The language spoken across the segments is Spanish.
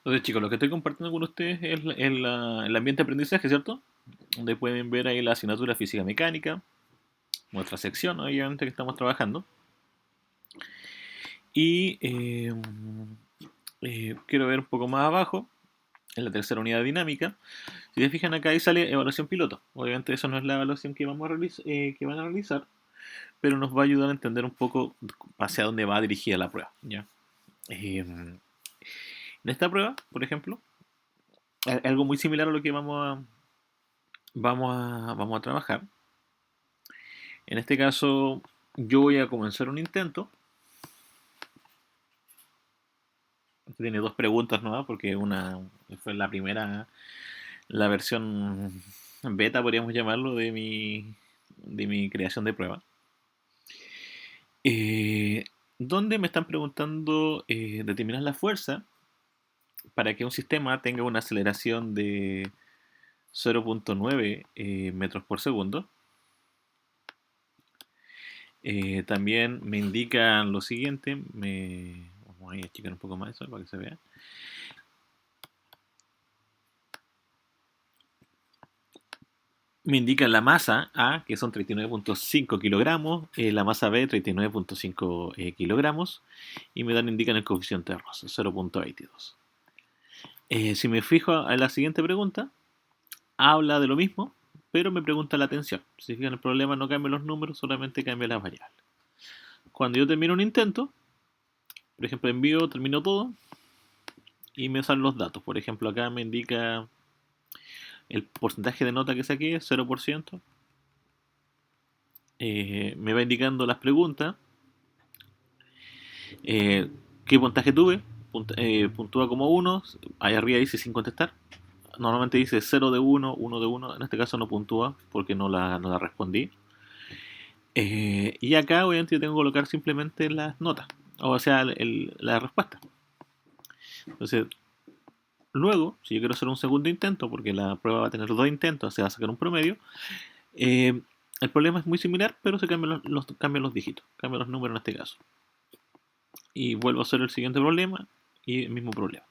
Entonces, chicos, lo que estoy compartiendo con ustedes es el ambiente de aprendizaje, ¿cierto? Donde pueden ver ahí la asignatura física mecánica, nuestra sección, obviamente, que estamos trabajando. Y quiero ver un poco más abajo, en la tercera unidad dinámica. Si se fijan acá, ahí sale evaluación piloto. Obviamente, eso no es la evaluación que que van a realizar, pero nos va a ayudar a entender un poco hacia dónde va dirigida la prueba. ¿Ya? En esta prueba, por ejemplo, algo muy similar a lo que vamos a trabajar. En este caso, yo voy a comenzar un intento. Este tiene dos preguntas nuevas porque una fue la primera, la versión beta, podríamos llamarlo, de mi creación de prueba. Eh, Donde me están preguntando determinar la fuerza para que un sistema tenga una aceleración de 0.9 metros por segundo. También me indican lo siguiente, vamos a achicar un poco más eso para que se vea. Me indica la masa A, que son 39.5 kilogramos, la masa B, 39.5 kilogramos, y me indican el coeficiente de Ross, 0.22. Si me fijo en la siguiente pregunta, habla de lo mismo, pero me pregunta la tensión. Si fijan, el problema no cambia los números, solamente cambia las variables. Cuando yo termino un intento, por ejemplo, envío, termino todo, y me salen los datos. Por ejemplo, acá me indica el porcentaje de nota que saqué, 0%. Me va indicando las preguntas, Eh, ¿qué puntaje tuve? Puntúa como 1, ahí arriba dice sin contestar. Normalmente dice 0 de 1, 1 de 1, en este caso no puntúa porque no la respondí. Y acá obviamente yo tengo que colocar simplemente las notas, o sea, la respuesta. Entonces, luego, si yo quiero hacer un segundo intento, porque la prueba va a tener dos intentos, se va a sacar un promedio, eh, el problema es muy similar, pero se cambian los dígitos, cambian los números en este caso. Y vuelvo a hacer el siguiente problema y el mismo problema.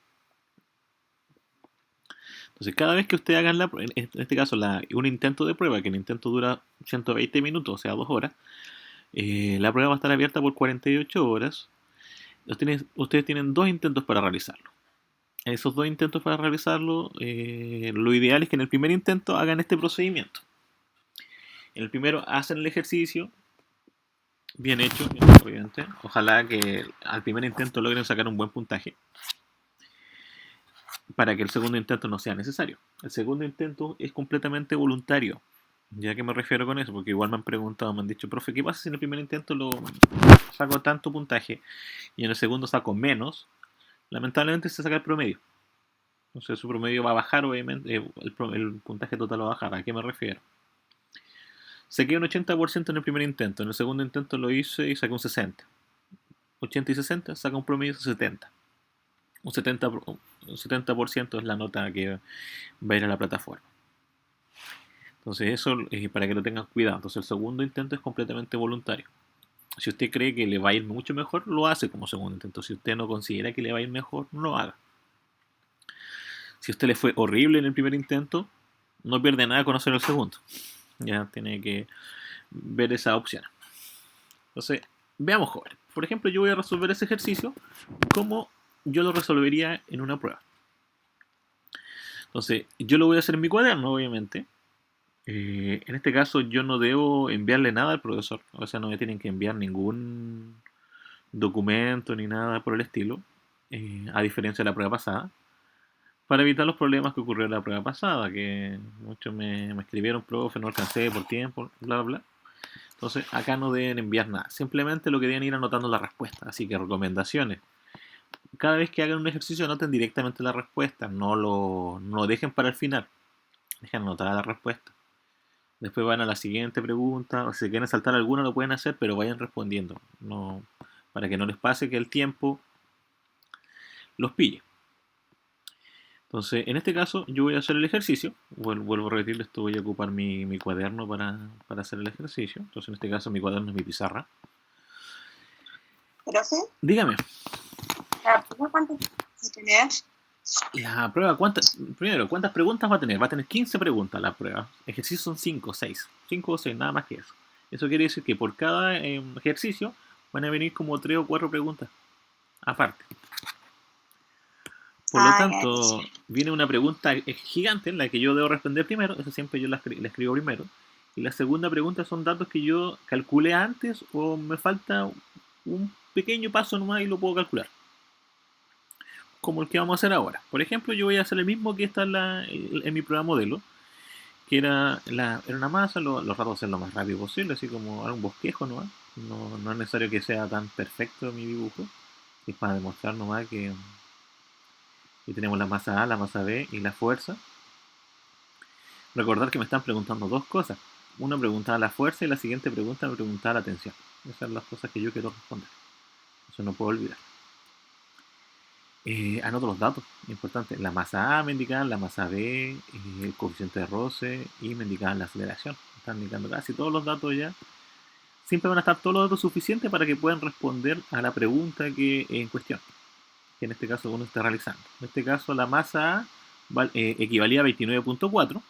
Entonces, cada vez que ustedes hagan en este caso un intento de prueba, que el intento dura 120 minutos, o sea, 2 horas, la prueba va a estar abierta por 48 horas. Ustedes tienen dos intentos para realizarlo. Esos dos intentos para realizarlo, lo ideal es que en el primer intento hagan este procedimiento. En el primero hacen el ejercicio, bien hecho, obviamente. Ojalá que al primer intento logren sacar un buen puntaje para que el segundo intento no sea necesario. El segundo intento es completamente voluntario. ¿Ya que me refiero con eso? Porque igual me han preguntado, me han dicho, profe, ¿qué pasa si en el primer intento lo saco tanto puntaje y en el segundo saco menos? Lamentablemente se saca el promedio. Entonces su promedio va a bajar, obviamente, el puntaje total va a bajar. ¿A qué me refiero? Saqué un 80% en el primer intento, en el segundo intento lo hice y saqué un 60. 80 y 60 saca un promedio de 70. Un 70% es la nota que va a ir a la plataforma. Entonces eso para que lo tengan cuidado. Entonces el segundo intento es completamente voluntario. Si usted cree que le va a ir mucho mejor, lo hace como segundo intento. Si usted no considera que le va a ir mejor, no lo haga. Si a usted le fue horrible en el primer intento, no pierde nada con hacer el segundo. Ya tiene que ver esa opción. Entonces, veamos, jóvenes. Por ejemplo, yo voy a resolver ese ejercicio como yo lo resolvería en una prueba. Entonces, yo lo voy a hacer en mi cuaderno, obviamente. En este caso, yo no debo enviarle nada al profesor. O sea, no me tienen que enviar ningún documento ni nada por el estilo. A diferencia de la prueba pasada. Para evitar los problemas que ocurrió en la prueba pasada. Que muchos me escribieron, profe, no alcancé por tiempo, bla, bla. Entonces, acá no deben enviar nada. Simplemente lo que deben ir anotando la respuesta. Así que recomendaciones. Cada vez que hagan un ejercicio, anoten directamente la respuesta. No lo dejen para el final. Dejen anotar la respuesta. Después van a la siguiente pregunta, o si quieren saltar alguna lo pueden hacer, pero vayan respondiendo, no, para que no les pase que el tiempo los pille. Entonces, en este caso, yo voy a hacer el ejercicio. Vuelvo a repetirles, esto voy a ocupar mi cuaderno para hacer el ejercicio. Entonces, en este caso, mi cuaderno es mi pizarra. Profe, Dígame. ¿la prueba cuánto tiempo tiene? La prueba, primero, ¿cuántas preguntas va a tener? Va a tener 15 preguntas la prueba. Ejercicios son 5 o 6. 5 o 6, nada más que eso. Eso quiere decir que por cada ejercicio van a venir como 3 o 4 preguntas aparte. Por lo Ah, ya, ya, tanto, sí. viene una pregunta gigante en la que yo debo responder primero. Eso siempre yo la escribo primero. Y la segunda pregunta son datos que yo calculé antes o me falta un pequeño paso nomás y lo puedo calcular. Como el que vamos a hacer ahora. Por ejemplo, yo voy a hacer el mismo que está en mi prueba modelo, que era una masa, lo trato de hacer lo más rápido posible, así como un bosquejo nomás. No es necesario que sea tan perfecto mi dibujo, es para demostrar nomás que tenemos la masa A, la masa B y la fuerza. Recordar que me están preguntando dos cosas. Una preguntaba la fuerza y la siguiente pregunta me preguntaba la tensión. Esas son las cosas que yo quiero responder. Eso no puedo olvidar. Anoto los datos, importante. La masa A me indicaban, la masa B, el coeficiente de roce y me indicaban la aceleración. Me están indicando casi todos los datos ya. Siempre van a estar todos los datos suficientes para que puedan responder a la pregunta que en cuestión, que en este caso uno está realizando. En este caso la masa A equivalía a 29.4.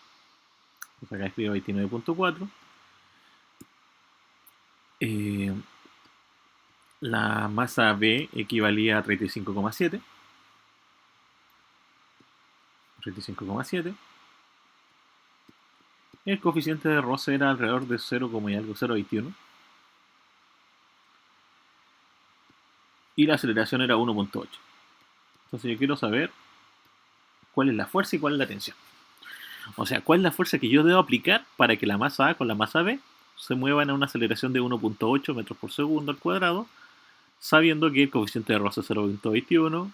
Pues acá escribo 29.4. Eh, la masa B equivalía a 35,7. 35,7. El coeficiente de roce era alrededor de 0, y algo, 0,21. Y la aceleración era 1.8. Entonces yo quiero saber cuál es la fuerza y cuál es la tensión. O sea, cuál es la fuerza que yo debo aplicar para que la masa A con la masa B se muevan a una aceleración de 1.8 metros por segundo al cuadrado, sabiendo que el coeficiente de roce es 0.21,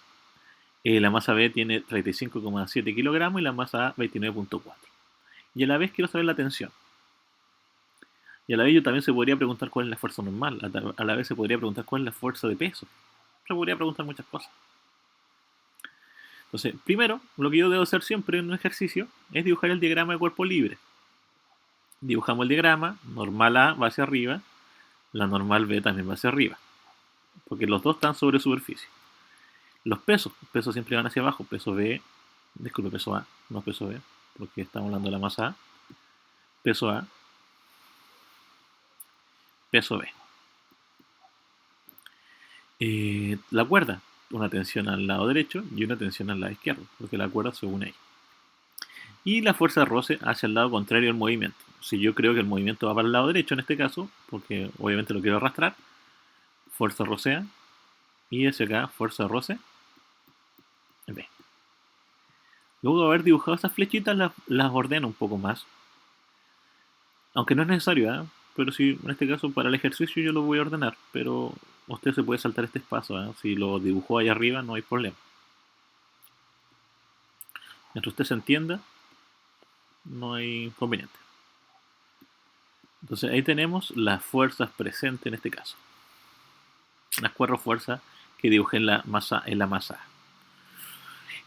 la masa B tiene 35,7 kilogramos y la masa A 29.4. Y a la vez quiero saber la tensión. Y a la vez yo también se podría preguntar cuál es la fuerza normal. A la vez se podría preguntar cuál es la fuerza de peso. Se podría preguntar muchas cosas. Entonces, primero, lo que yo debo hacer siempre en un ejercicio es dibujar el diagrama de cuerpo libre. Dibujamos el diagrama, normal A va hacia arriba, la normal B también va hacia arriba, porque los dos están sobre superficie. Los pesos siempre van hacia abajo, peso B, disculpe, peso A, no peso B, porque estamos hablando de la masa A, peso A, peso B. La cuerda, una tensión al lado derecho y una tensión al lado izquierdo, porque la cuerda se une ahí. Y la fuerza de roce hacia el lado contrario del movimiento. Si yo creo que el movimiento va para el lado derecho en este caso, porque obviamente lo quiero arrastrar, fuerza rocea, y hacia acá, fuerza de roce, B. Luego de haber dibujado esas flechitas, las ordeno un poco más. Aunque no es necesario, ¿eh? Pero si en este caso para el ejercicio yo lo voy a ordenar, pero usted se puede saltar este espacio, ¿eh? Si lo dibujó ahí arriba no hay problema. Mientras usted se entienda, no hay inconveniente. Entonces ahí tenemos las fuerzas presentes en este caso. Las cuatro fuerzas que dibujé en la masa A.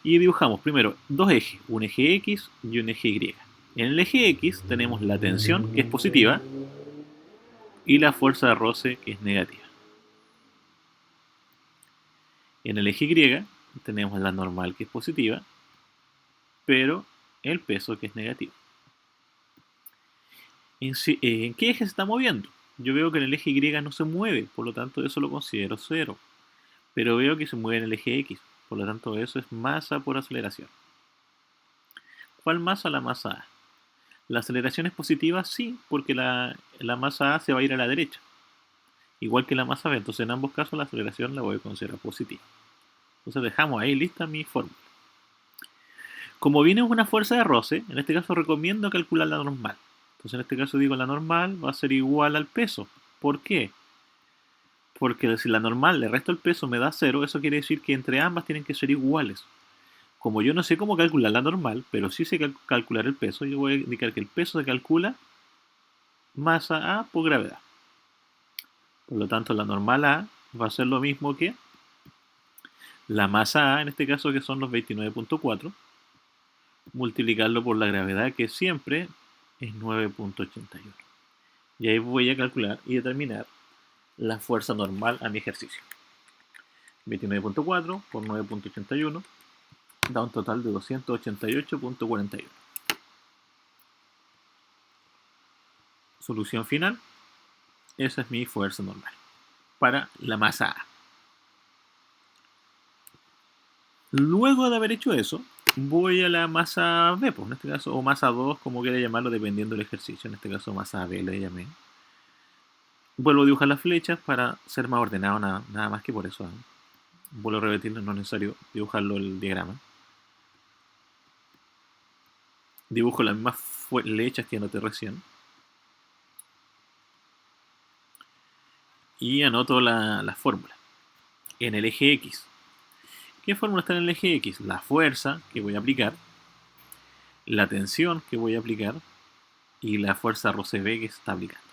Y dibujamos primero dos ejes, un eje X y un eje Y. En el eje X tenemos la tensión, que es positiva, y la fuerza de roce, que es negativa. En el eje Y tenemos la normal, que es positiva, pero el peso, que es negativo. ¿En qué eje se está moviendo? Yo veo que en el eje Y no se mueve, por lo tanto eso lo considero cero. Pero veo que se mueve en el eje X, por lo tanto eso es masa por aceleración. ¿Cuál masa? La masa A. ¿La aceleración es positiva? Sí, porque la masa A se va a ir a la derecha, igual que la masa B. Entonces en ambos casos la aceleración la voy a considerar positiva. Entonces dejamos ahí lista mi fórmula. Como viene una fuerza de roce, en este caso recomiendo calcular la normal. Entonces en este caso digo la normal va a ser igual al peso. ¿Por qué? Porque si la normal le resto el peso me da 0, eso quiere decir que entre ambas tienen que ser iguales. Como yo no sé cómo calcular la normal, pero sí sé calcular el peso, yo voy a indicar que el peso se calcula masa A por gravedad. Por lo tanto, la normal A va a ser lo mismo que la masa A, en este caso que son los 29.4, multiplicarlo por la gravedad, que siempre es 9.81. Y ahí voy a calcular y determinar la fuerza normal a mi ejercicio. 29.4 por 9.81 da un total de 288.41. Solución final, esa es mi fuerza normal para la masa A. Luego de haber hecho eso, voy a la masa B, pues en este caso, o masa 2, como quiera llamarlo, dependiendo del ejercicio. En este caso, masa B le llamé. Vuelvo a dibujar las flechas para ser más ordenado, nada más que por eso. Vuelvo a repetirlo, no es necesario dibujarlo el diagrama. Dibujo las mismas flechas que anoté recién. Y anoto la fórmula. En el eje X. ¿Qué fórmula está en el eje X? La fuerza que voy a aplicar, la tensión que voy a aplicar y la fuerza roce B que se está aplicando.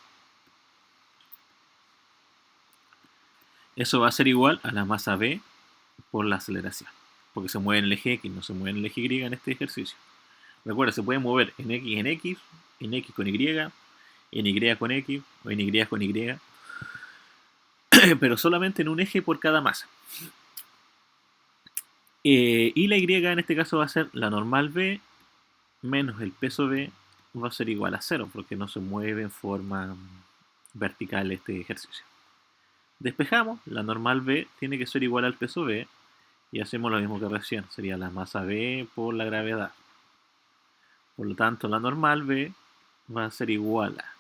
Eso va a ser igual a la masa B por la aceleración. Porque se mueve en el eje X, no se mueve en el eje Y en este ejercicio. Recuerda, se puede mover en X con Y, en Y con X o en Y con Y. Pero solamente en un eje por cada masa. Y la Y en este caso va a ser la normal B menos el peso B va a ser igual a 0 porque no se mueve en forma vertical este ejercicio. Despejamos, la normal B tiene que ser igual al peso B y hacemos lo mismo que recién, sería la masa B por la gravedad. Por lo tanto, la normal B va a ser igual a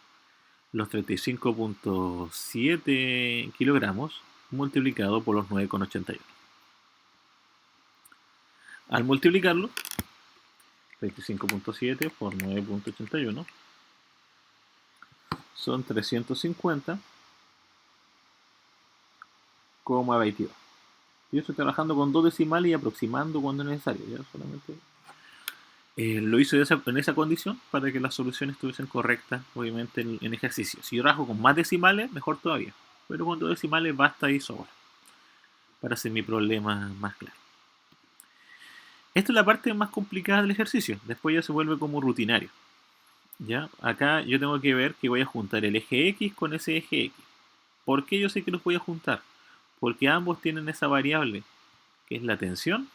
los 35.7 kilogramos multiplicado por los 9,81. Al multiplicarlo, 35.7 por 9.81 son 350,22. Yo estoy trabajando con dos decimales y aproximando cuando es necesario. ¿Ya? Solamente lo hice en esa condición para que las soluciones estuviesen correctas, obviamente, en ejercicio. Si yo trabajo con más decimales, mejor todavía. Pero con dos decimales basta y sobra para hacer mi problema más claro. Esta es la parte más complicada del ejercicio. Después ya se vuelve como rutinario. ¿Ya? Acá yo tengo que ver que voy a juntar el eje X con ese eje X. ¿Por qué yo sé que los voy a juntar? Porque ambos tienen esa variable, que es la tensión,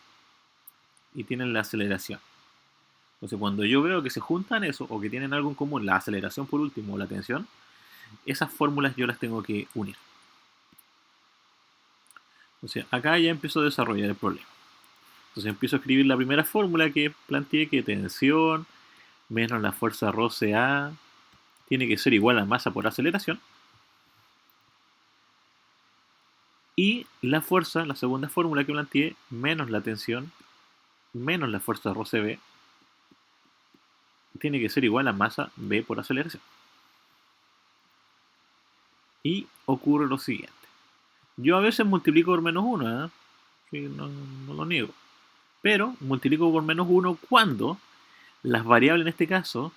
y tienen la aceleración. Entonces, cuando yo veo que se juntan eso, o que tienen algo en común, la aceleración por último, o la tensión, esas fórmulas yo las tengo que unir. Entonces, acá ya empiezo a desarrollar el problema. Entonces, empiezo a escribir la primera fórmula que planteé, que tensión menos la fuerza roce A tiene que ser igual a masa por aceleración. Y la fuerza, la segunda fórmula que planteé, menos la tensión, menos la fuerza roce B, tiene que ser igual a masa B por aceleración. Y ocurre lo siguiente. Yo a veces multiplico por menos 1, ¿eh? Sí, no lo niego. Pero multiplico por menos 1 cuando las variables, en este caso,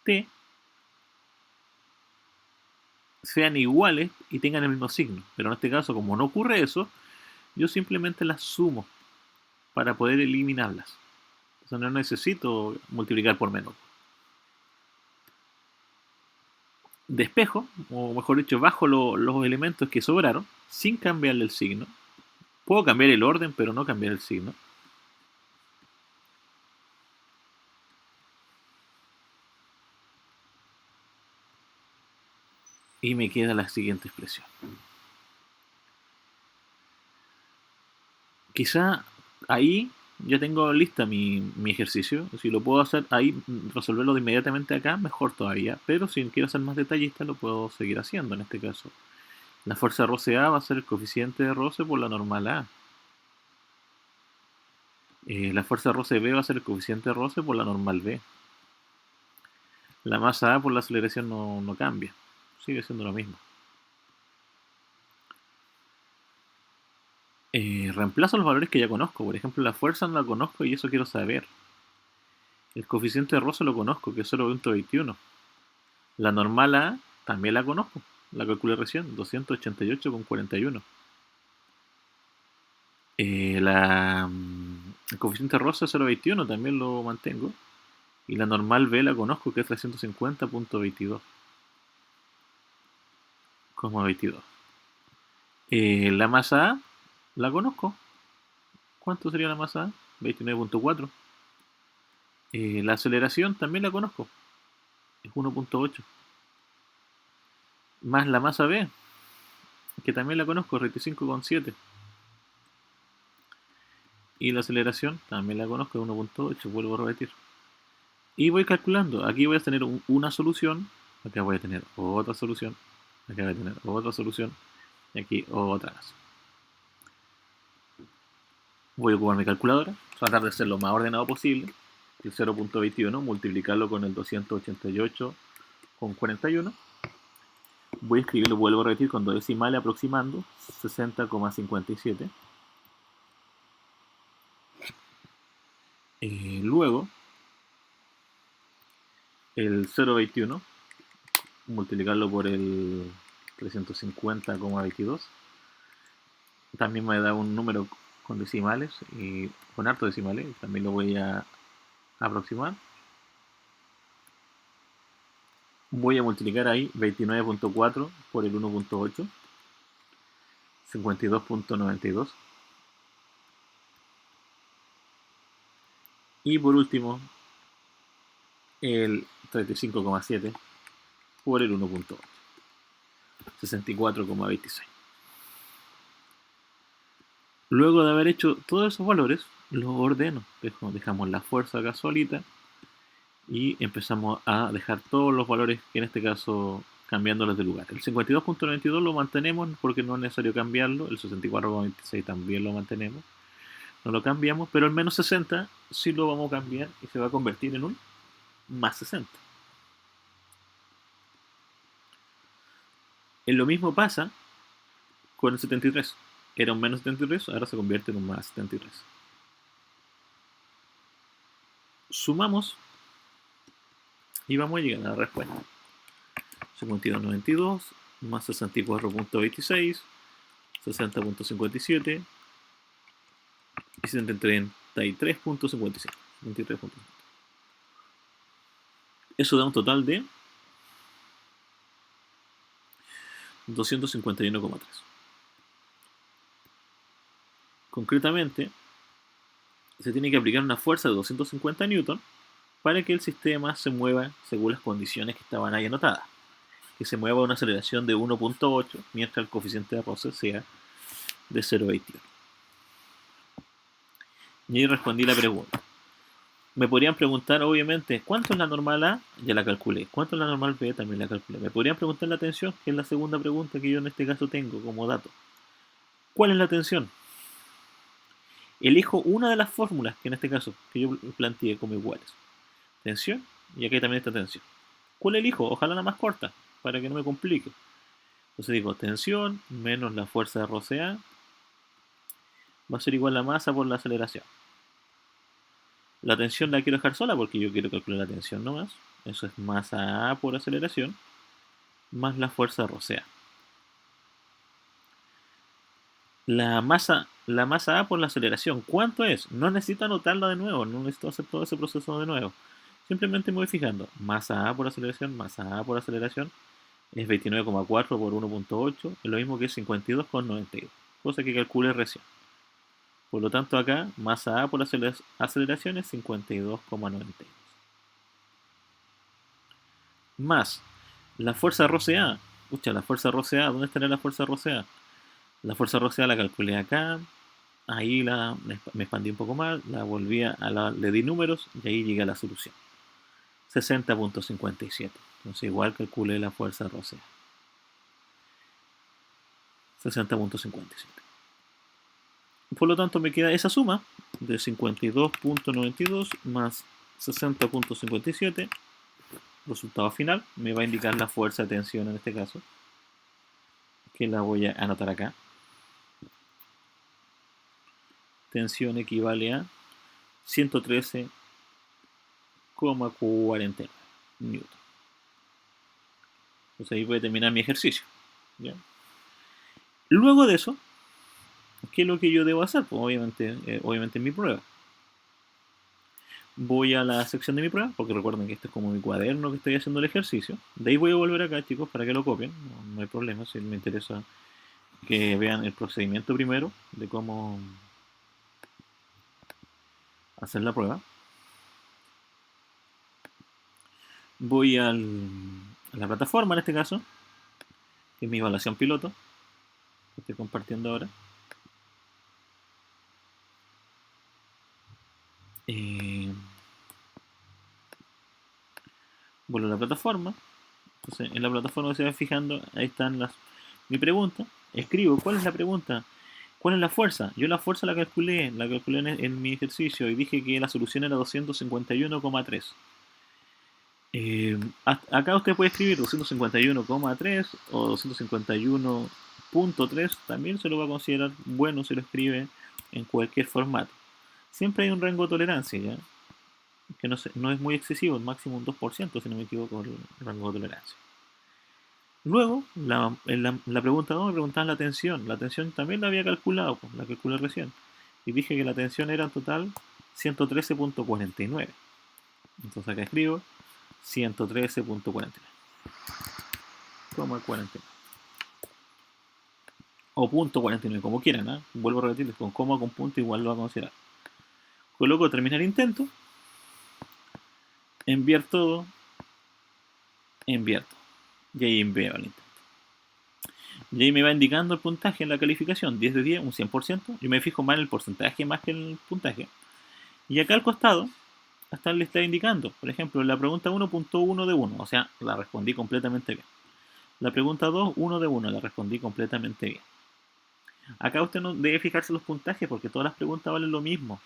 t, sean iguales y tengan el mismo signo. Pero en este caso, como no ocurre eso, yo simplemente las sumo para poder eliminarlas. Entonces no necesito multiplicar por menos. Despejo, o mejor dicho, bajo los elementos que sobraron, sin cambiarle el signo. Puedo cambiar el orden, pero no cambiar el signo. Y me queda la siguiente expresión. Quizá ahí ya tengo lista mi ejercicio. Si lo puedo hacer ahí, resolverlo de inmediatamente acá, mejor todavía. Pero si quiero ser más detallista, lo puedo seguir haciendo en este caso. La fuerza roce A va a ser el coeficiente de roce por la normal A. La fuerza roce B va a ser el coeficiente de roce por la normal B. La masa A por la aceleración no cambia. Sigue siendo lo mismo. Reemplazo los valores que ya conozco. Por ejemplo, la fuerza no la conozco y eso quiero saber. El coeficiente de roce lo conozco, que es 0.21. La normal A también la conozco. La calculé recién, 288,41. El coeficiente de roce es 0.21, también lo mantengo. Y la normal B la conozco, que es 350,22. La masa A la conozco, ¿Cuánto sería la masa A? 29.4. La aceleración también la conozco, es 1.8. Más la masa B, que también la conozco, 25.7. Y la aceleración también la conozco, es 1.8, vuelvo a repetir. Y voy calculando, aquí voy a tener una solución, acá voy a tener otra solución, acá voy a tener otra solución, y aquí otra más. Voy a ocupar mi calculadora, tratar de ser lo más ordenado posible. El 0.21, multiplicarlo con el 288,41. Voy a escribirlo, vuelvo a repetir, con dos decimales aproximando, 60,57. Luego, el 0.21, multiplicarlo por el 350,22. También me da un número con decimales y con harto decimales. También lo voy a aproximar. Voy a multiplicar ahí 29.4 por el 1.8, 52.92. Y por último, el 35,7 por el 1.8, 64,26. Luego de haber hecho todos esos valores, los ordeno. Dejamos la fuerza acá solita y empezamos a dejar todos los valores, que en este caso cambiándolos de lugar. El 52.92 lo mantenemos porque no es necesario cambiarlo. El 64,26 también lo mantenemos. No lo cambiamos, pero el menos 60 sí lo vamos a cambiar y se va a convertir en un más 60. Lo mismo pasa con el 73. Era un menos 73, ahora se convierte en un más 73. Sumamos y vamos a llegar a la respuesta. 52.92 más 64.26, 60.57 y 73.57. Eso da un total de 251,3. Concretamente, se tiene que aplicar una fuerza de 250 newton para que el sistema se mueva según las condiciones que estaban ahí anotadas. Que se mueva a una aceleración de 1.8 mientras el coeficiente de roce sea de 0.21. Y ahí respondí la pregunta. Me podrían preguntar, obviamente, ¿cuánto es la normal A? Ya la calculé. ¿Cuánto es la normal B? También la calculé. Me podrían preguntar la tensión, que es la segunda pregunta que yo en este caso tengo como dato. ¿Cuál es la tensión? Elijo una de las fórmulas, que en este caso, que yo planteé como iguales. Tensión, y aquí también está tensión. ¿Cuál elijo? Ojalá la más corta, para que no me complique. Entonces digo, tensión menos la fuerza de roce A va a ser igual a la masa por la aceleración. La tensión la quiero dejar sola porque yo quiero calcular la tensión nomás. Eso es masa A por aceleración más la fuerza de roce A. La masa A por la aceleración, ¿cuánto es? No necesito anotarla de nuevo, no necesito hacer todo ese proceso de nuevo. Simplemente me voy fijando. Masa A por aceleración, masa A por aceleración es 29,4 por 1.8, es lo mismo que 52,92, cosa que calculé recién. Por lo tanto acá, masa A por aceleración es 52,92. Más la fuerza roce A. Escucha, la fuerza roce A, ¿dónde estaría la fuerza roce A? La fuerza roce A la calculé acá, ahí me expandí un poco más, le di números y ahí llegué a la solución. 60.57. Entonces igual calculé la fuerza roce A. 60.57. Por lo tanto me queda esa suma de 52.92 más 60.57. Resultado final me va a indicar la fuerza de tensión en este caso, que la voy a anotar acá. Tensión equivale a 113,49 newton. Entonces ahí voy a terminar mi ejercicio. ¿Ya? Luego de eso, ¿qué es lo que yo debo hacer? Pues obviamente en mi prueba. Voy a la sección de mi prueba, porque recuerden que este es como mi cuaderno que estoy haciendo el ejercicio. De ahí voy a volver acá, chicos, para que lo copien. No hay problema, si me interesa que vean el procedimiento primero de cómo hacer la prueba. Voy a la plataforma en este caso, que es mi evaluación piloto, que estoy compartiendo ahora. Vuelvo a la plataforma. Entonces, en la plataforma se va fijando, ahí están mi pregunta. Escribo, ¿cuál es la pregunta? ¿Cuál es la fuerza? Yo la fuerza la calculé en mi ejercicio y dije que la solución era 251,3. Acá usted puede escribir 251,3 o 251,3, también se lo va a considerar bueno si lo escribe en cualquier formato. Siempre hay un rango de tolerancia, ¿ya? Que no es muy excesivo, máximo un 2%, si no me equivoco, el rango de tolerancia. Luego, en la pregunta 2 me preguntaban la tensión. La tensión también la había calculado, pues, la calculé recién. Y dije que la tensión era en total 113,49. Entonces acá escribo 113,49. O punto 49, como quieran, ¿eh? Vuelvo a repetirles, con coma o con punto igual lo va a considerar. Coloco terminar intento, enviar todo, enviar todo. Y ahí envío el intento. Y ahí me va indicando el puntaje en la calificación, 10 de 10, un 100%. Yo me fijo más en el porcentaje más que en el puntaje. Y acá al costado, hasta le está indicando, por ejemplo, la pregunta 1.1 de 1, o sea, la respondí completamente bien. La pregunta 2, 1 de 1, la respondí completamente bien. Acá usted no debe fijarse los puntajes porque todas las preguntas valen lo mismo.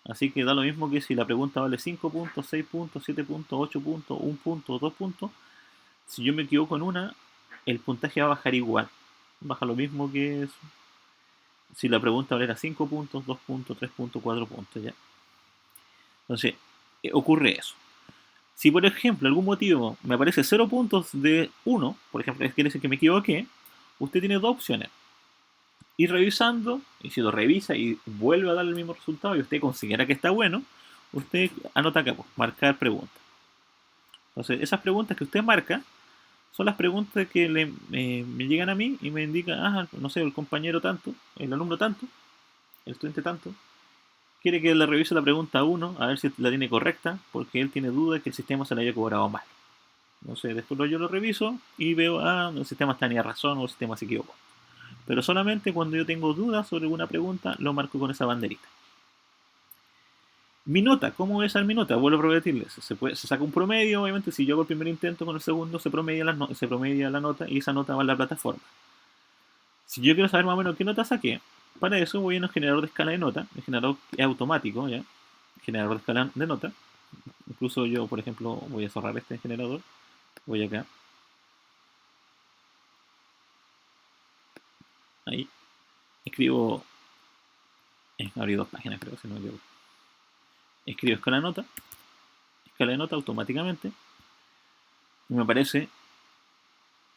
Así que da lo mismo que si la pregunta vale 5 puntos, 6 puntos, 7 puntos, 8 puntos, 1 punto, 2 puntos. Si yo me equivoco en una, el puntaje va a bajar igual. Baja lo mismo que si la pregunta valiera 5 puntos, 2 puntos, 3 puntos, 4 puntos, ¿ya? Entonces, ocurre eso. Si por ejemplo, algún motivo me aparece 0 puntos de 1, por ejemplo, quiere decir que me equivoqué, usted tiene dos opciones. Ir revisando, y si lo revisa y vuelve a dar el mismo resultado y usted considera que está bueno, usted anota acá, pues, marcar pregunta. Entonces, esas preguntas que usted marca son las preguntas que me llegan a mí y me indican, no sé, el compañero tanto, el alumno tanto, el estudiante tanto, quiere que le revise la pregunta 1 a ver si la tiene correcta, porque él tiene duda de que el sistema se le haya cobrado mal. No sé, después yo lo reviso y veo, el sistema tenía razón o el sistema se equivocó. Pero solamente cuando yo tengo dudas sobre alguna pregunta, lo marco con esa banderita. Mi nota, ¿cómo es mi nota? Vuelvo a repetirles. Se saca un promedio, obviamente, si yo hago el primer intento con el segundo, se promedia la nota y esa nota va a la plataforma. Si yo quiero saber más o menos qué nota saqué, para eso voy a un generador de escala de nota. El generador es automático, ¿ya? Generador de escala de nota. Incluso yo, por ejemplo, voy a cerrar este generador. Voy acá. Ahí. Escribo. Abrí dos páginas, creo, si no me equivoco. Escribo escala de nota automáticamente. Y me aparece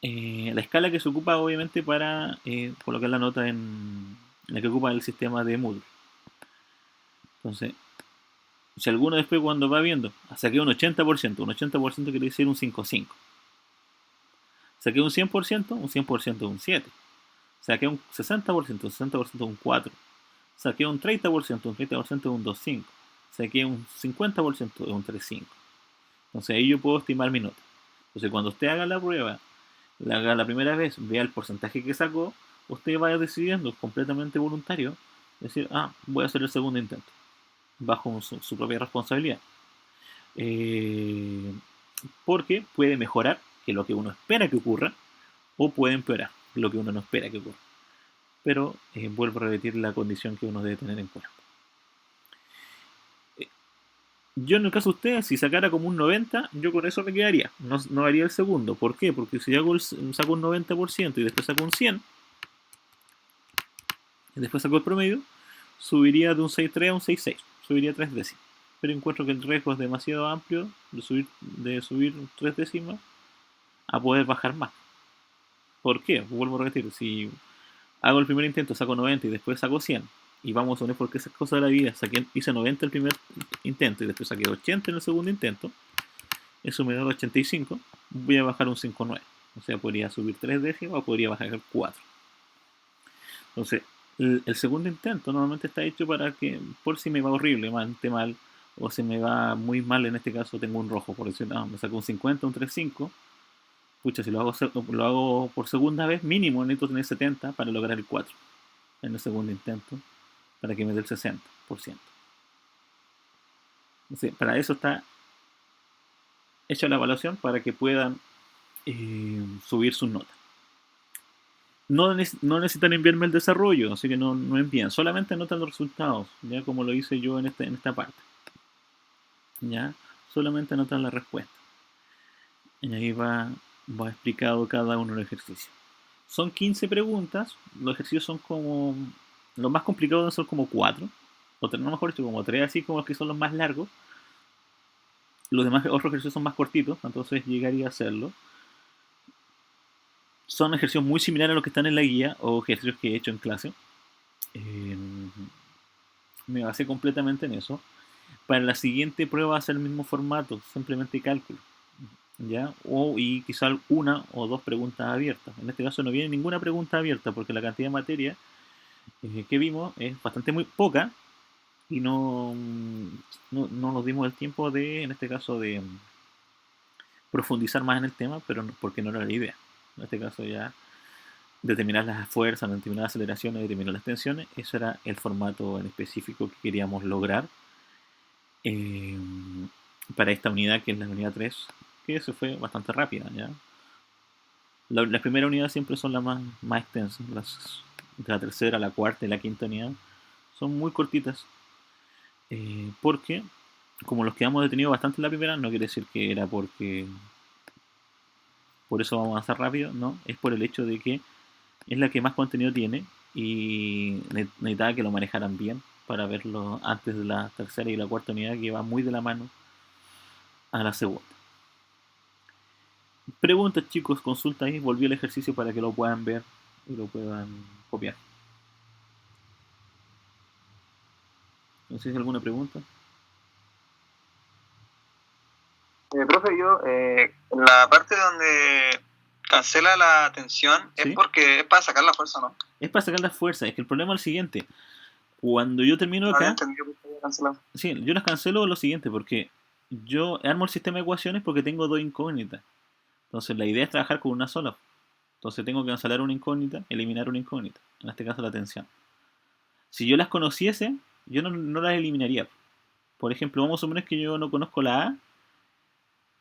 la escala que se ocupa, obviamente, para colocar la nota en la que ocupa el sistema de Moodle. Entonces, si alguno después cuando va viendo, saqué un 80% quiere decir un 5,5. Saqué un 100% un 7. Saqué un 60% un 4. Saqué un 30% un 2,5. Saqué un 50% un 3,5. Entonces ahí yo puedo estimar mi nota. Entonces cuando usted haga la prueba, la haga la primera vez, vea el porcentaje que sacó, usted vaya decidiendo completamente voluntario, decir, voy a hacer el segundo intento, bajo su propia responsabilidad. Porque puede mejorar, que lo que uno espera que ocurra, o puede empeorar, lo que uno no espera que ocurra. Pero vuelvo a repetir la condición que uno debe tener en cuenta. Yo en el caso de usted, si sacara como un 90, yo con eso me quedaría. No haría el segundo. ¿Por qué? Porque si saco un 90% y después saco un 100, y después saco el promedio, subiría de un 6,3 a un 6,6. Subiría 3 décimas. Pero encuentro que el riesgo es demasiado amplio de subir 3 décimas a poder bajar más. ¿Por qué? Vuelvo a repetir, si hago el primer intento, saco 90 y después saco 100, y vamos a poner porque esas cosas de la vida, hice 90 el primer intento y después saqué 80 en el segundo intento, eso me da 85, voy a bajar un 5,9. O sea, podría subir 3 décimas o podría bajar 4. Entonces, el segundo intento normalmente está hecho para que, por si me va horrible, mal, mal, o si me va muy mal, en este caso tengo un rojo, por decir, me saco un 50, un 3,5. Pucha, si lo hago por segunda vez, mínimo necesito tener 70 para lograr el 4 en el segundo intento, para que me dé el 60%. Entonces, para eso está hecha la evaluación, para que puedan subir sus notas. No, no necesitan enviarme el desarrollo, así que no envían, solamente anotan los resultados, ya como lo hice yo en esta parte. Ya, solamente anotan la respuesta. Y ahí va explicado cada uno de los ejercicios. Son 15 preguntas, los ejercicios son como, los más complicados son como 4, o no mejor dicho, como 3, así como los que son los más largos. Los demás otros ejercicios son más cortitos, entonces llegaría a hacerlo. Son ejercicios muy similares a los que están en la guía o ejercicios que he hecho en clase. Eh, Me basé completamente en eso. Para la siguiente prueba va a ser el mismo formato, simplemente cálculo. ¿Ya? Y quizá una o dos preguntas abiertas. En este caso no viene ninguna pregunta abierta porque la cantidad de materia que vimos es bastante muy poca y no nos dimos el tiempo de, en este caso, de profundizar más en el tema, pero porque no era la idea. En este caso ya determinar las fuerzas, determinar las aceleraciones, determinar las tensiones, eso era el formato en específico que queríamos lograr eh, para esta unidad, que es la unidad 3, que se fue bastante rápida. ¿Ya? Las primeras unidades siempre son las más extensas, de la tercera, la cuarta y la quinta unidad son muy cortitas, porque como los quedamos detenidos bastante en la primera, no quiere decir que era porque por eso vamos a avanzar rápido, no, es por el hecho de que es la que más contenido tiene y necesitaba que lo manejaran bien para verlo antes de la tercera y la cuarta unidad, que va muy de la mano a la segunda. Preguntas, chicos, consulta ahí, volvió el ejercicio para que lo puedan ver y lo puedan copiar. No sé si hay alguna pregunta. Profe, yo, en la parte donde cancela la tensión, ¿sí? Es porque es para sacar la fuerza, ¿no? Es para sacar la fuerza, es que el problema es el siguiente. Cuando yo termino No acá, había entendido por qué había cancelado. sí, yo las cancelo lo siguiente, porque yo armo el sistema de ecuaciones porque tengo dos incógnitas. Entonces la idea es trabajar con una sola. Entonces tengo que cancelar una incógnita, eliminar una incógnita. En este caso la tensión. Si yo las conociese, yo no las eliminaría. Por ejemplo, vamos a suponer que yo no conozco la A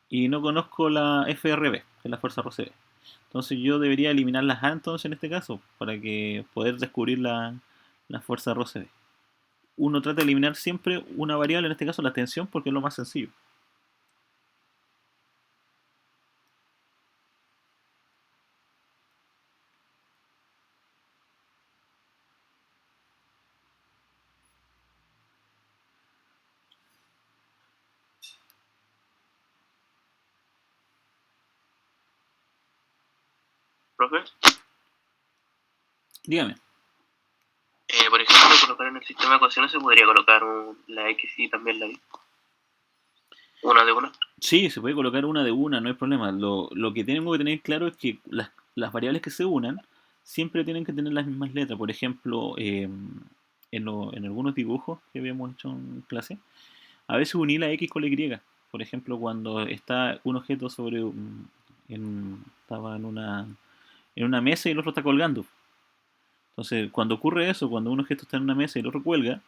y no conozco la FRB, que es la fuerza RCB. Entonces yo debería eliminar las A entonces en este caso, para que poder descubrir la fuerza RCB. Uno trata de eliminar siempre una variable, en este caso la tensión, porque es lo más sencillo. Profe, Dígame. por ejemplo, colocar en el sistema de ecuaciones se podría colocar la X y también la Y. Una de una. Sí, se puede colocar una de una, no hay problema. Lo que tenemos que tener claro es que las variables que se unan siempre tienen que tener las mismas letras. Por ejemplo, en algunos dibujos que habíamos hecho en clase, a veces uní la X con la Y. Por ejemplo, cuando está un objeto estaba en una mesa y el otro está colgando. Entonces, cuando ocurre eso, cuando un objeto está en una mesa y el otro cuelga,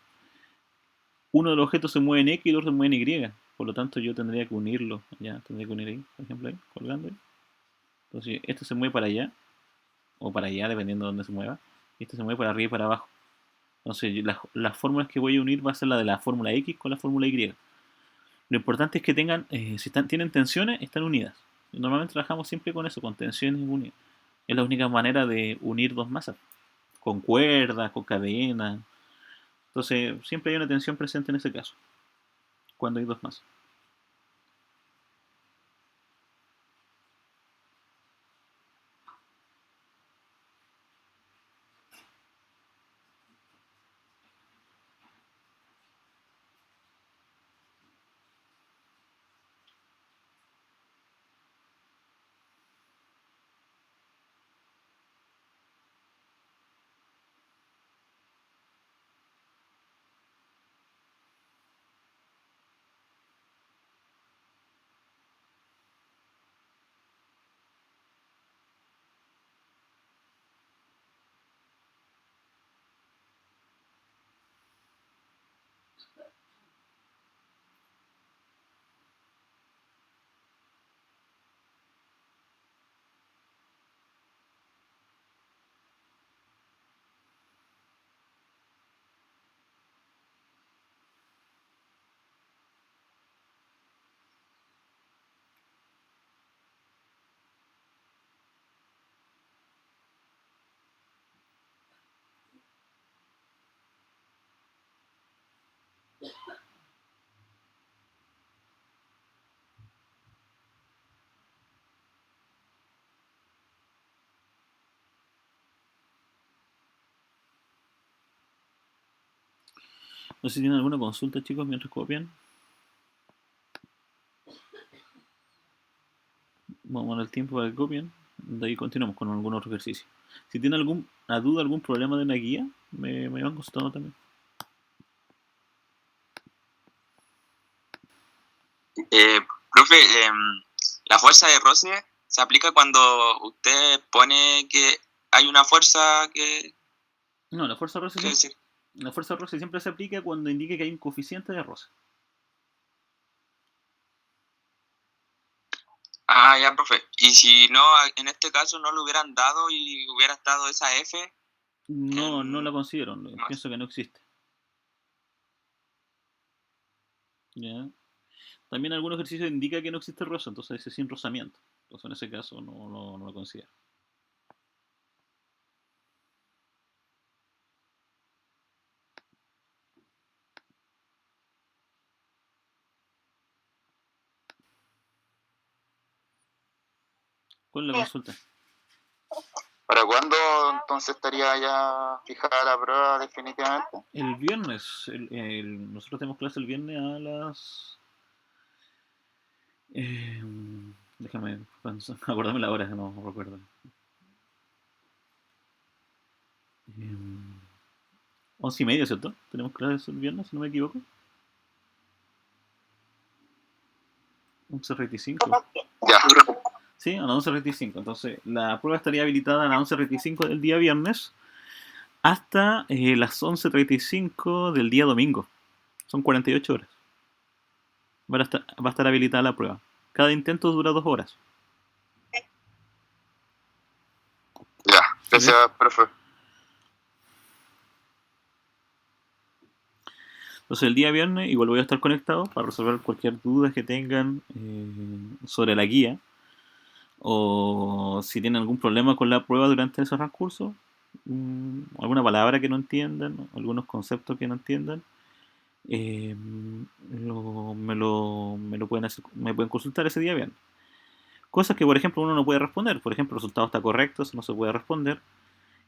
uno de los objetos se mueve en X y el otro se mueve en Y. Por lo tanto, yo tendría que unirlo. Ya, tendría que unir ahí, por ejemplo, ahí, colgando ahí. Entonces, este se mueve para allá, o para allá, dependiendo de dónde se mueva. Y este se mueve para arriba y para abajo. Entonces, las fórmulas que voy a unir va a ser la de la fórmula X con la fórmula Y. Lo importante es que tengan, si tienen tensiones, están unidas. Normalmente trabajamos siempre con eso, con tensiones unidas. Es la única manera de unir dos masas. Con cuerdas, con cadenas. Entonces, siempre hay una tensión presente en ese caso, cuando hay dos masas. No sé si tienen alguna consulta, chicos, mientras copian. Vamos a dar el tiempo para que copien. De ahí continuamos con algún otro ejercicio. Si tienen alguna duda, algún problema de la guía, me van consultando también. Profe, la fuerza de roce se aplica cuando usted pone que hay una fuerza que... No, la fuerza de roce, ¿Qué siempre, decir? la fuerza de roce siempre se aplica cuando indique que hay un coeficiente de roce. Ah, ya, profe. Y si no, en este caso no lo hubieran dado y hubiera estado esa F, No, no la considero, no, pienso que no existe. ¿Ya? También algún ejercicio indica que no existe roce, entonces es sin rozamiento. Entonces en ese caso no lo considero. ¿Cuál es la consulta? ¿para cuándo entonces estaría ya fijada la prueba definitivamente? El viernes, nosotros tenemos clase el viernes a las... déjame acordarme la hora, no recuerdo. 11:30, ¿cierto? Tenemos clase el viernes, si no me equivoco. 11:35. Ya. Sí, a las 11:35. Entonces, la prueba estaría habilitada a las 11:35 del día viernes hasta las 11:35 del día domingo. Son 48 horas. Va a estar habilitada la prueba. Cada intento dura 2 horas. Ya, gracias, profe. Entonces el día viernes igual voy a estar conectado para resolver cualquier duda que tengan sobre la guía, o si tienen algún problema con la prueba durante ese transcurso, alguna palabra que no entiendan, algunos conceptos que no entiendan, me pueden consultar ese día viernes. Cosas que, por ejemplo, uno no puede responder. Por ejemplo, el resultado está correcto, eso no se puede responder.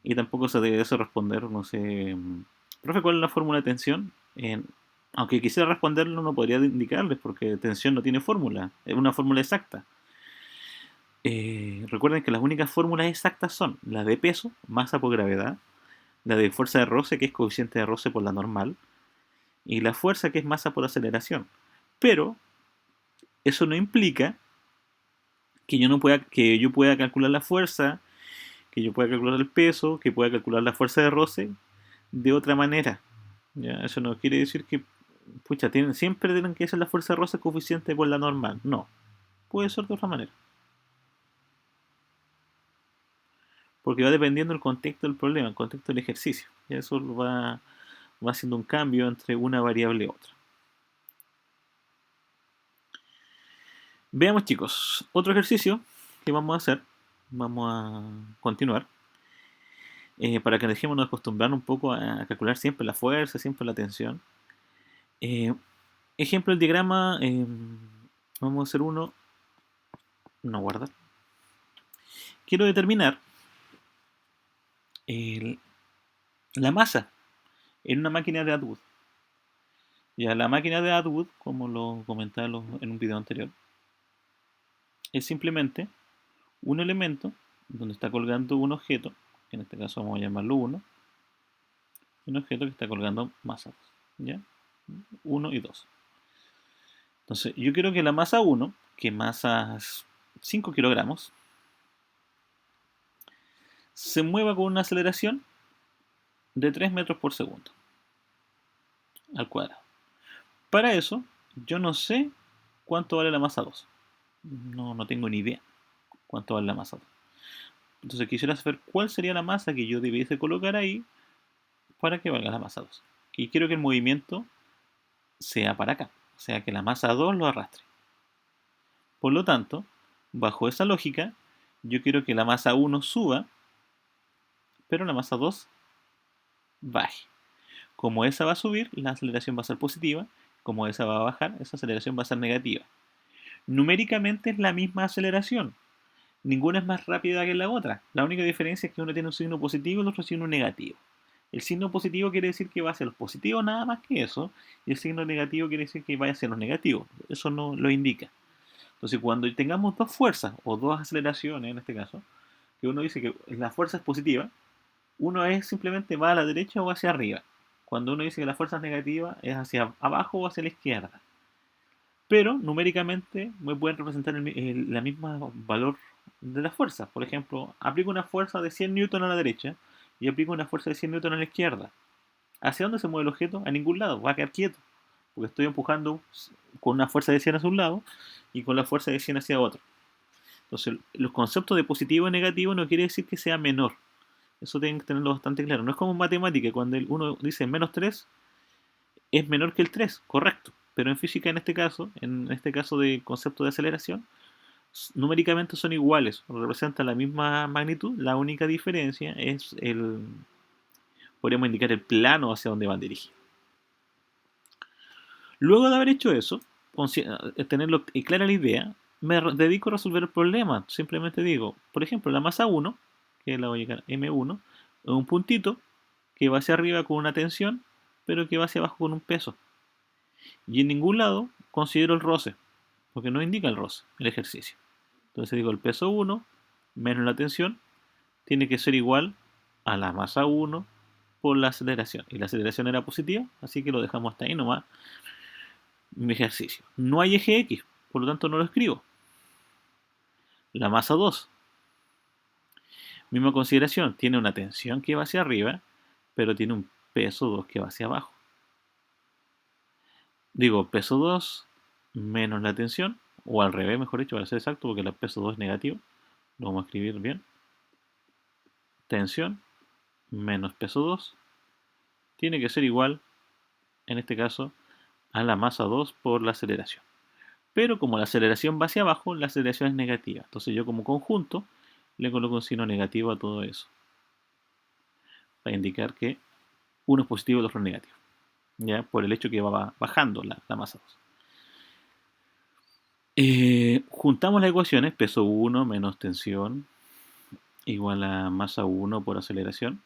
Y tampoco se debe responder, no sé, profe, ¿cuál es la fórmula de tensión? Aunque quisiera responderlo, no podría indicarles porque tensión no tiene fórmula, es una fórmula exacta. Recuerden que las únicas fórmulas exactas son la de peso, masa por gravedad, la de fuerza de roce, que es coeficiente de roce por la normal, y la fuerza, que es masa por aceleración. Pero eso no implica que yo pueda calcular la fuerza, que yo pueda calcular el peso, que pueda calcular la fuerza de roce de otra manera. ¿Ya? Eso no quiere decir que pucha, siempre tienen que ser la fuerza de roce coeficiente por la normal. No, puede ser de otra manera. Porque va dependiendo del contexto del problema, el contexto del ejercicio. Y eso va haciendo un cambio entre una variable y otra. Veamos, chicos, otro ejercicio que vamos a hacer. Vamos a continuar. Para que dejemos de acostumbrar un poco a calcular siempre la fuerza, siempre la tensión. Ejemplo, el diagrama. Vamos a hacer uno. No guardar. Quiero determinar la masa en una máquina de Atwood. Ya la máquina de Atwood, como lo comentaba en un video anterior, es simplemente un elemento donde está colgando un objeto, que en este caso vamos a llamarlo 1, y un objeto que está colgando masas, ¿ya? 1 y 2. Entonces, yo quiero que la masa 1, que masa 5 kilogramos, se mueva con una aceleración de 3 metros por segundo al cuadrado. Para eso, yo no sé cuánto vale la masa 2. No tengo ni idea cuánto vale la masa 2. Entonces quisiera saber cuál sería la masa que yo debiese colocar ahí para que valga la masa 2. Y quiero que el movimiento sea para acá, o sea que la masa 2 lo arrastre. Por lo tanto, bajo esa lógica, yo quiero que la masa 1 suba, pero la masa 2 baje. Como esa va a subir, la aceleración va a ser positiva. Como esa va a bajar, esa aceleración va a ser negativa. Numéricamente es la misma aceleración. Ninguna es más rápida que la otra. La única diferencia es que uno tiene un signo positivo y el otro signo negativo. El signo positivo quiere decir que va hacia los positivos, nada más que eso. Y el signo negativo quiere decir que vaya hacia los negativos. Eso no lo indica. Entonces, cuando tengamos dos fuerzas o dos aceleraciones, en este caso, que uno dice que la fuerza es positiva, uno es simplemente va a la derecha o hacia arriba. Cuando uno dice que la fuerza es negativa, es hacia abajo o hacia la izquierda. Pero numéricamente me pueden representar la misma valor de la fuerza. Por ejemplo, aplico una fuerza de 100 newton a la derecha y aplico una fuerza de 100 newton a la izquierda. ¿Hacia dónde se mueve el objeto? A ningún lado, va a quedar quieto. Porque estoy empujando con una fuerza de 100 hacia un lado y con la fuerza de 100 hacia otro. Entonces, los conceptos de positivo y negativo no quiere decir que sea menor. Eso tienen que tenerlo bastante claro. No es como en matemática, cuando uno dice menos 3 es menor que el 3, correcto. Pero en física, en este caso de concepto de aceleración, numéricamente son iguales, representan la misma magnitud. La única diferencia es podríamos indicar el plano hacia donde van dirigidos. Luego de haber hecho eso, tenerlo clara la idea, me dedico a resolver el problema. Simplemente digo, por ejemplo, la masa 1, que la voy a llegar M1, es un puntito que va hacia arriba con una tensión, pero que va hacia abajo con un peso. Y en ningún lado considero el roce, porque no indica el roce, el ejercicio. Entonces digo, el peso 1 menos la tensión tiene que ser igual a la masa 1 por la aceleración. Y la aceleración era positiva, así que lo dejamos hasta ahí nomás. Mi ejercicio. No hay eje X, por lo tanto no lo escribo. La masa 2. Misma consideración, tiene una tensión que va hacia arriba, pero tiene un peso 2 que va hacia abajo. Digo, peso 2 menos la tensión, o al revés, mejor dicho, para ser exacto, porque el peso 2 es negativo. Lo vamos a escribir bien. Tensión menos peso 2 tiene que ser igual, en este caso, a la masa 2 por la aceleración. Pero como la aceleración va hacia abajo, la aceleración es negativa. Entonces yo como conjunto le coloco un signo negativo a todo eso. Para indicar que uno es positivo y el otro es negativo. ¿Ya? Por el hecho que va bajando la masa 2. Juntamos las ecuaciones, peso 1 menos tensión igual a masa 1 por aceleración.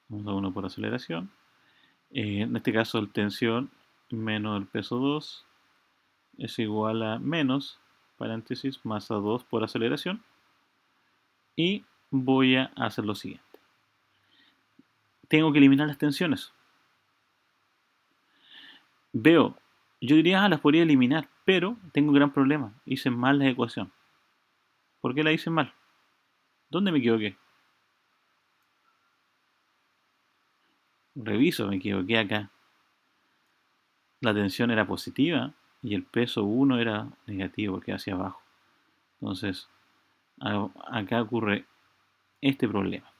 Masa 1 por aceleración. En este caso, la tensión menos el peso 2 es igual a menos, paréntesis, masa 2 por aceleración. Y voy a hacer lo siguiente. Tengo que eliminar las tensiones. Veo, yo diría, las podría eliminar, pero tengo un gran problema. Hice mal la ecuación. ¿Por qué la hice mal? ¿Dónde me equivoqué? Reviso, me equivoqué acá. La tensión era positiva y el peso 1 era negativo porque hacia abajo. Entonces, acá ocurre este problema.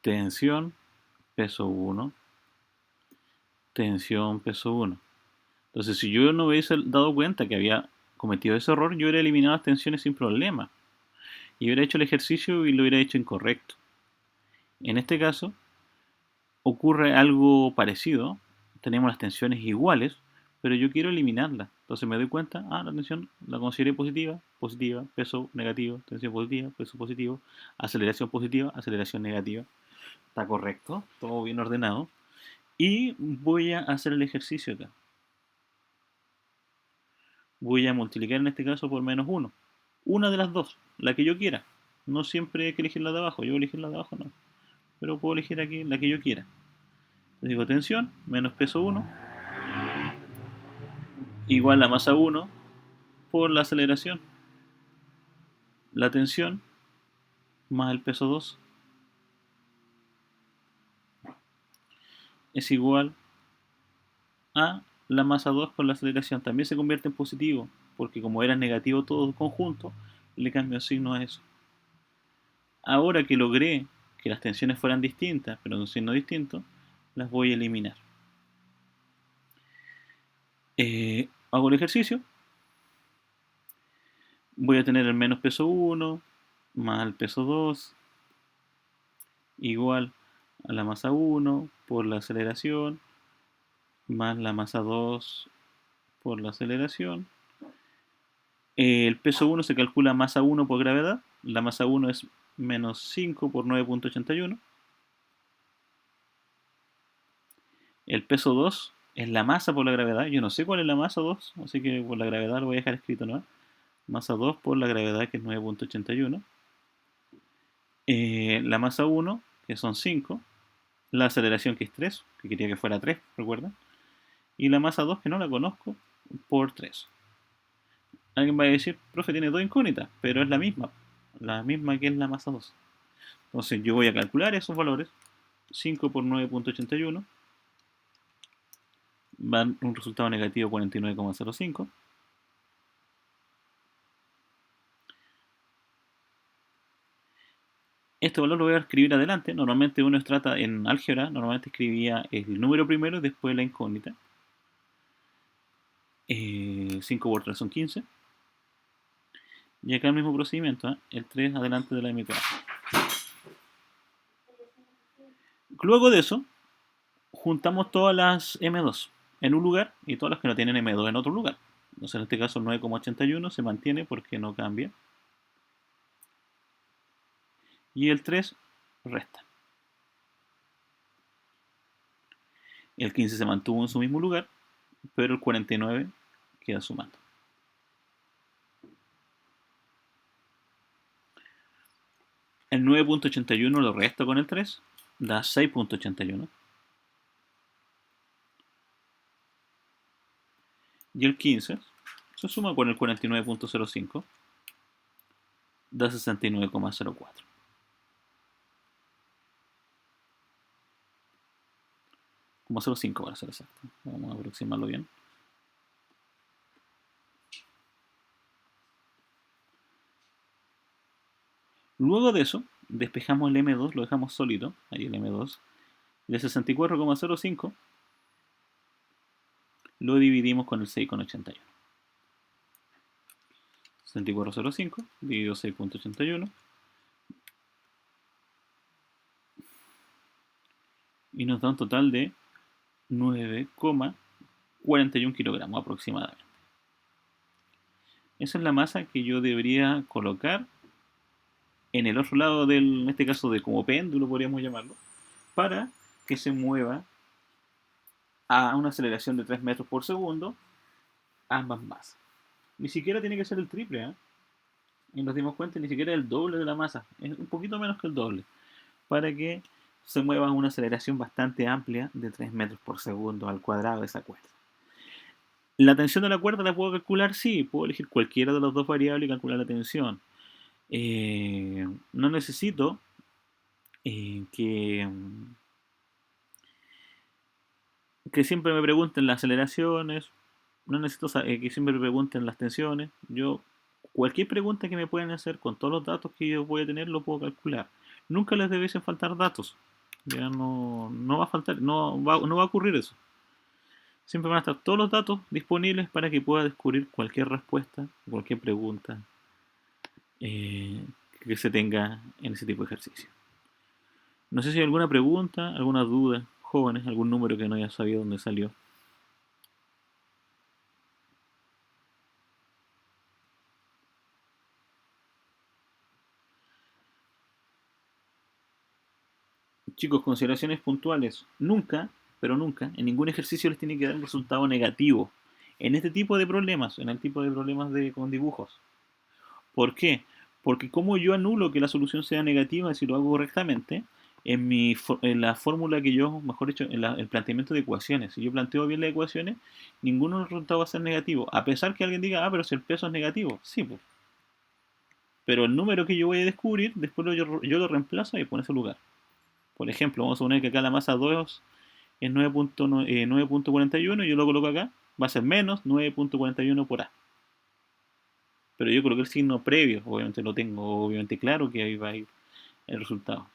Tensión, peso 1. Tensión, peso 1. Entonces, si yo no hubiese dado cuenta que había cometido ese error, yo hubiera eliminado las tensiones sin problema. Y hubiera hecho el ejercicio y lo hubiera hecho incorrecto. En este caso, ocurre algo parecido. Tenemos las tensiones iguales, pero yo quiero eliminarlas. Entonces me doy cuenta, la tensión la consideré positiva, positiva, peso negativo, tensión positiva, peso positivo, aceleración negativa. Está correcto, todo bien ordenado. Y voy a hacer el ejercicio acá. Voy a multiplicar en este caso por menos 1. Una de las dos, la que yo quiera. No siempre hay que elegir la de abajo, yo voy a elegir la de abajo, no. Pero puedo elegir aquí la que yo quiera. Entonces digo tensión menos peso 1 igual a masa 1 por la aceleración. La tensión más el peso 2 es igual a la masa 2 por la aceleración. También se convierte en positivo, porque como era negativo todo el conjunto, le cambio el signo a eso. Ahora que logré que las tensiones fueran distintas, pero de un signo distinto, las voy a eliminar. Hago el ejercicio. Voy a tener el menos peso 1 más el peso 2 igual a la masa 1 por la aceleración más la masa 2 por la aceleración. El peso 1 se calcula masa 1 por gravedad. La masa 1 es menos 5 por 9.81. El peso 2 es la masa por la gravedad. Yo no sé cuál es la masa 2, así que por la gravedad lo voy a dejar escrito, ¿no? Masa 2 por la gravedad, que es 9.81. La masa 1, que son 5. La aceleración, que es 3, que quería que fuera 3, recuerda. Y la masa 2, que no la conozco, por 3. Alguien va a decir, profe, tiene dos incógnitas, pero es la misma que es la masa 2. Entonces yo voy a calcular esos valores. 5 por 9.81 va a un resultado negativo 49,05. Este valor lo voy a escribir adelante. Normalmente uno trata en álgebra, normalmente escribía el número primero y después la incógnita. 5 por 3 son 15. Y acá el mismo procedimiento, ¿eh? El 3 adelante de la m cuadrada. Luego de eso, juntamos todas las M2 en un lugar y todas las que no tienen M2 en otro lugar. Entonces en este caso el 9,81 se mantiene porque no cambia. Y el 3 resta. El 15 se mantuvo en su mismo lugar, pero el 49 queda sumando. El 9.81 lo resto con el 3, da 6.81. Y el 15 se suma con el 49.05, da 69,04. Como 0,5 para ser exacto. Vamos a aproximarlo bien. Luego de eso, despejamos el M2, lo dejamos solito, ahí el M2, y el 64,05 lo dividimos con el 6,81. 64,05 dividido 6,81 y nos da un total de 9,41 kilogramos aproximadamente. Esa es la masa que yo debería colocar en el otro lado del, en este caso de como péndulo podríamos llamarlo, para que se mueva a una aceleración de 3 metros por segundo ambas masas. Ni siquiera tiene que ser el triple, ¿eh? Y nos dimos cuenta ni siquiera el doble de la masa, es un poquito menos que el doble, para que se mueva a una aceleración bastante amplia de 3 metros por segundo al cuadrado de esa cuerda. La tensión de la cuerda la puedo calcular, sí, puedo elegir cualquiera de las dos variables y calcular la tensión. No necesito que siempre me pregunten las aceleraciones, no necesito que siempre me pregunten las tensiones. Yo, cualquier pregunta que me puedan hacer con todos los datos que yo voy a tener, lo puedo calcular. Nunca les debiesen faltar datos. Ya no va a faltar, no va a ocurrir eso. Siempre van a estar todos los datos disponibles para que pueda descubrir cualquier respuesta, cualquier pregunta que se tenga en ese tipo de ejercicio. No sé si hay alguna pregunta, alguna duda, jóvenes, algún número que no haya sabido dónde salió. Chicos, consideraciones puntuales. Nunca, pero nunca, en ningún ejercicio les tiene que dar un resultado negativo. En este tipo de problemas, en el tipo de problemas con dibujos. ¿Por qué? Porque como yo anulo que la solución sea negativa si lo hago correctamente, en la fórmula que yo, mejor dicho, en el planteamiento de ecuaciones, si yo planteo bien las ecuaciones, ninguno de los resultados va a ser negativo. A pesar que alguien diga, pero si el peso es negativo. Sí, pues. Pero el número que yo voy a descubrir, después yo lo reemplazo y pone ese lugar. Por ejemplo, vamos a poner que acá la masa 2 es 9.41 y yo lo coloco acá, va a ser menos 9.41 por A. Pero yo coloqué el signo previo, obviamente lo tengo obviamente claro que ahí va a ir el resultado.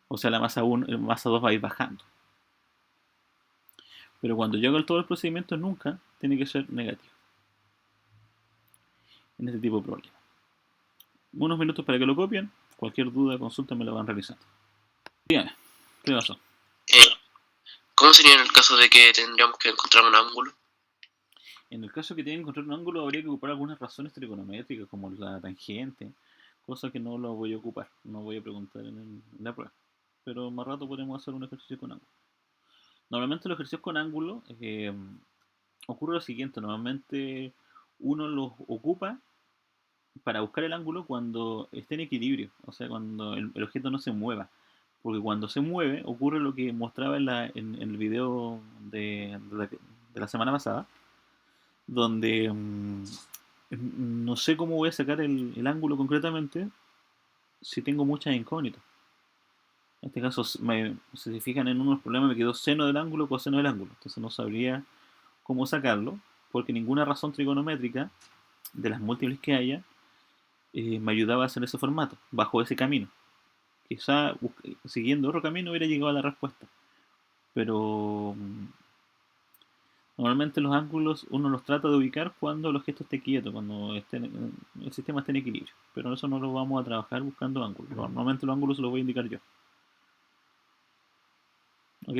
O sea, la masa 1, la masa 2 va a ir bajando. Pero cuando yo hago todo el procedimiento nunca tiene que ser negativo. En este tipo de problemas. unos minutos para que lo copien. Cualquier duda, consulta me lo van realizando. Dígame, ¿qué pasó? ¿Cómo sería en el caso de que tendríamos que encontrar un ángulo? En el caso que tienen que encontrar un ángulo, habría que ocupar algunas razones trigonométricas, como la tangente, cosa que no lo voy a ocupar, no voy a preguntar en la prueba. Pero más rato podemos hacer un ejercicio con ángulo. Normalmente los ejercicios con ángulo ocurre lo siguiente, normalmente uno los ocupa para buscar el ángulo cuando esté en equilibrio, o sea, cuando el objeto no se mueva. Porque cuando se mueve ocurre lo que mostraba en el video de la semana pasada, donde no sé cómo voy a sacar el ángulo concretamente si tengo muchas incógnitas. En este caso, si se fijan en unos problemas, me quedó seno del ángulo, coseno del ángulo. Entonces no sabría cómo sacarlo, porque ninguna razón trigonométrica de las múltiples que haya me ayudaba a hacer ese formato, bajo ese camino. Quizá siguiendo otro camino hubiera llegado a la respuesta, pero normalmente los ángulos uno los trata de ubicar cuando el objeto esté quieto, cuando el sistema esté en equilibrio. Pero eso no lo vamos a trabajar buscando ángulos. Normalmente los ángulos se los voy a indicar yo. ¿Ok?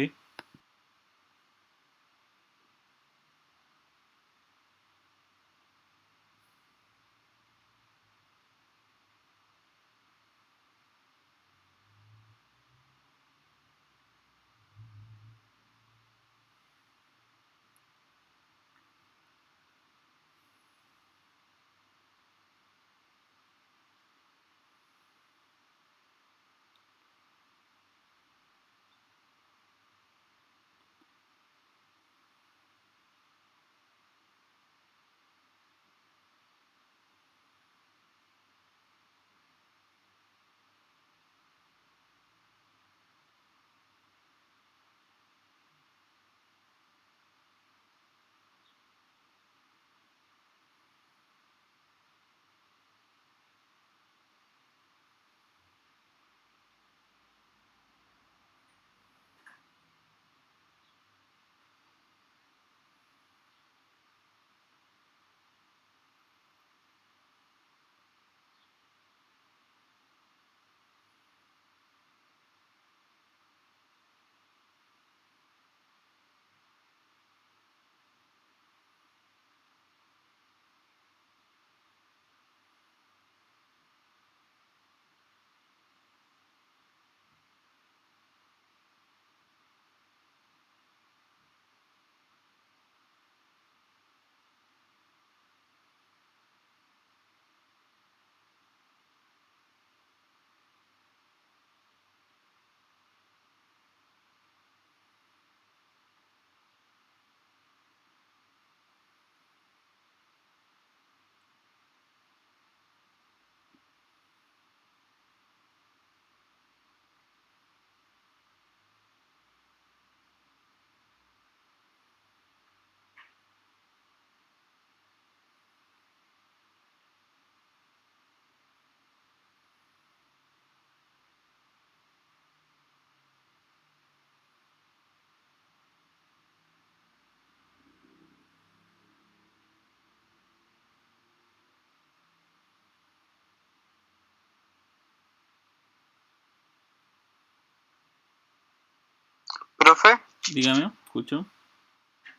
Profe, Dígame, escucho.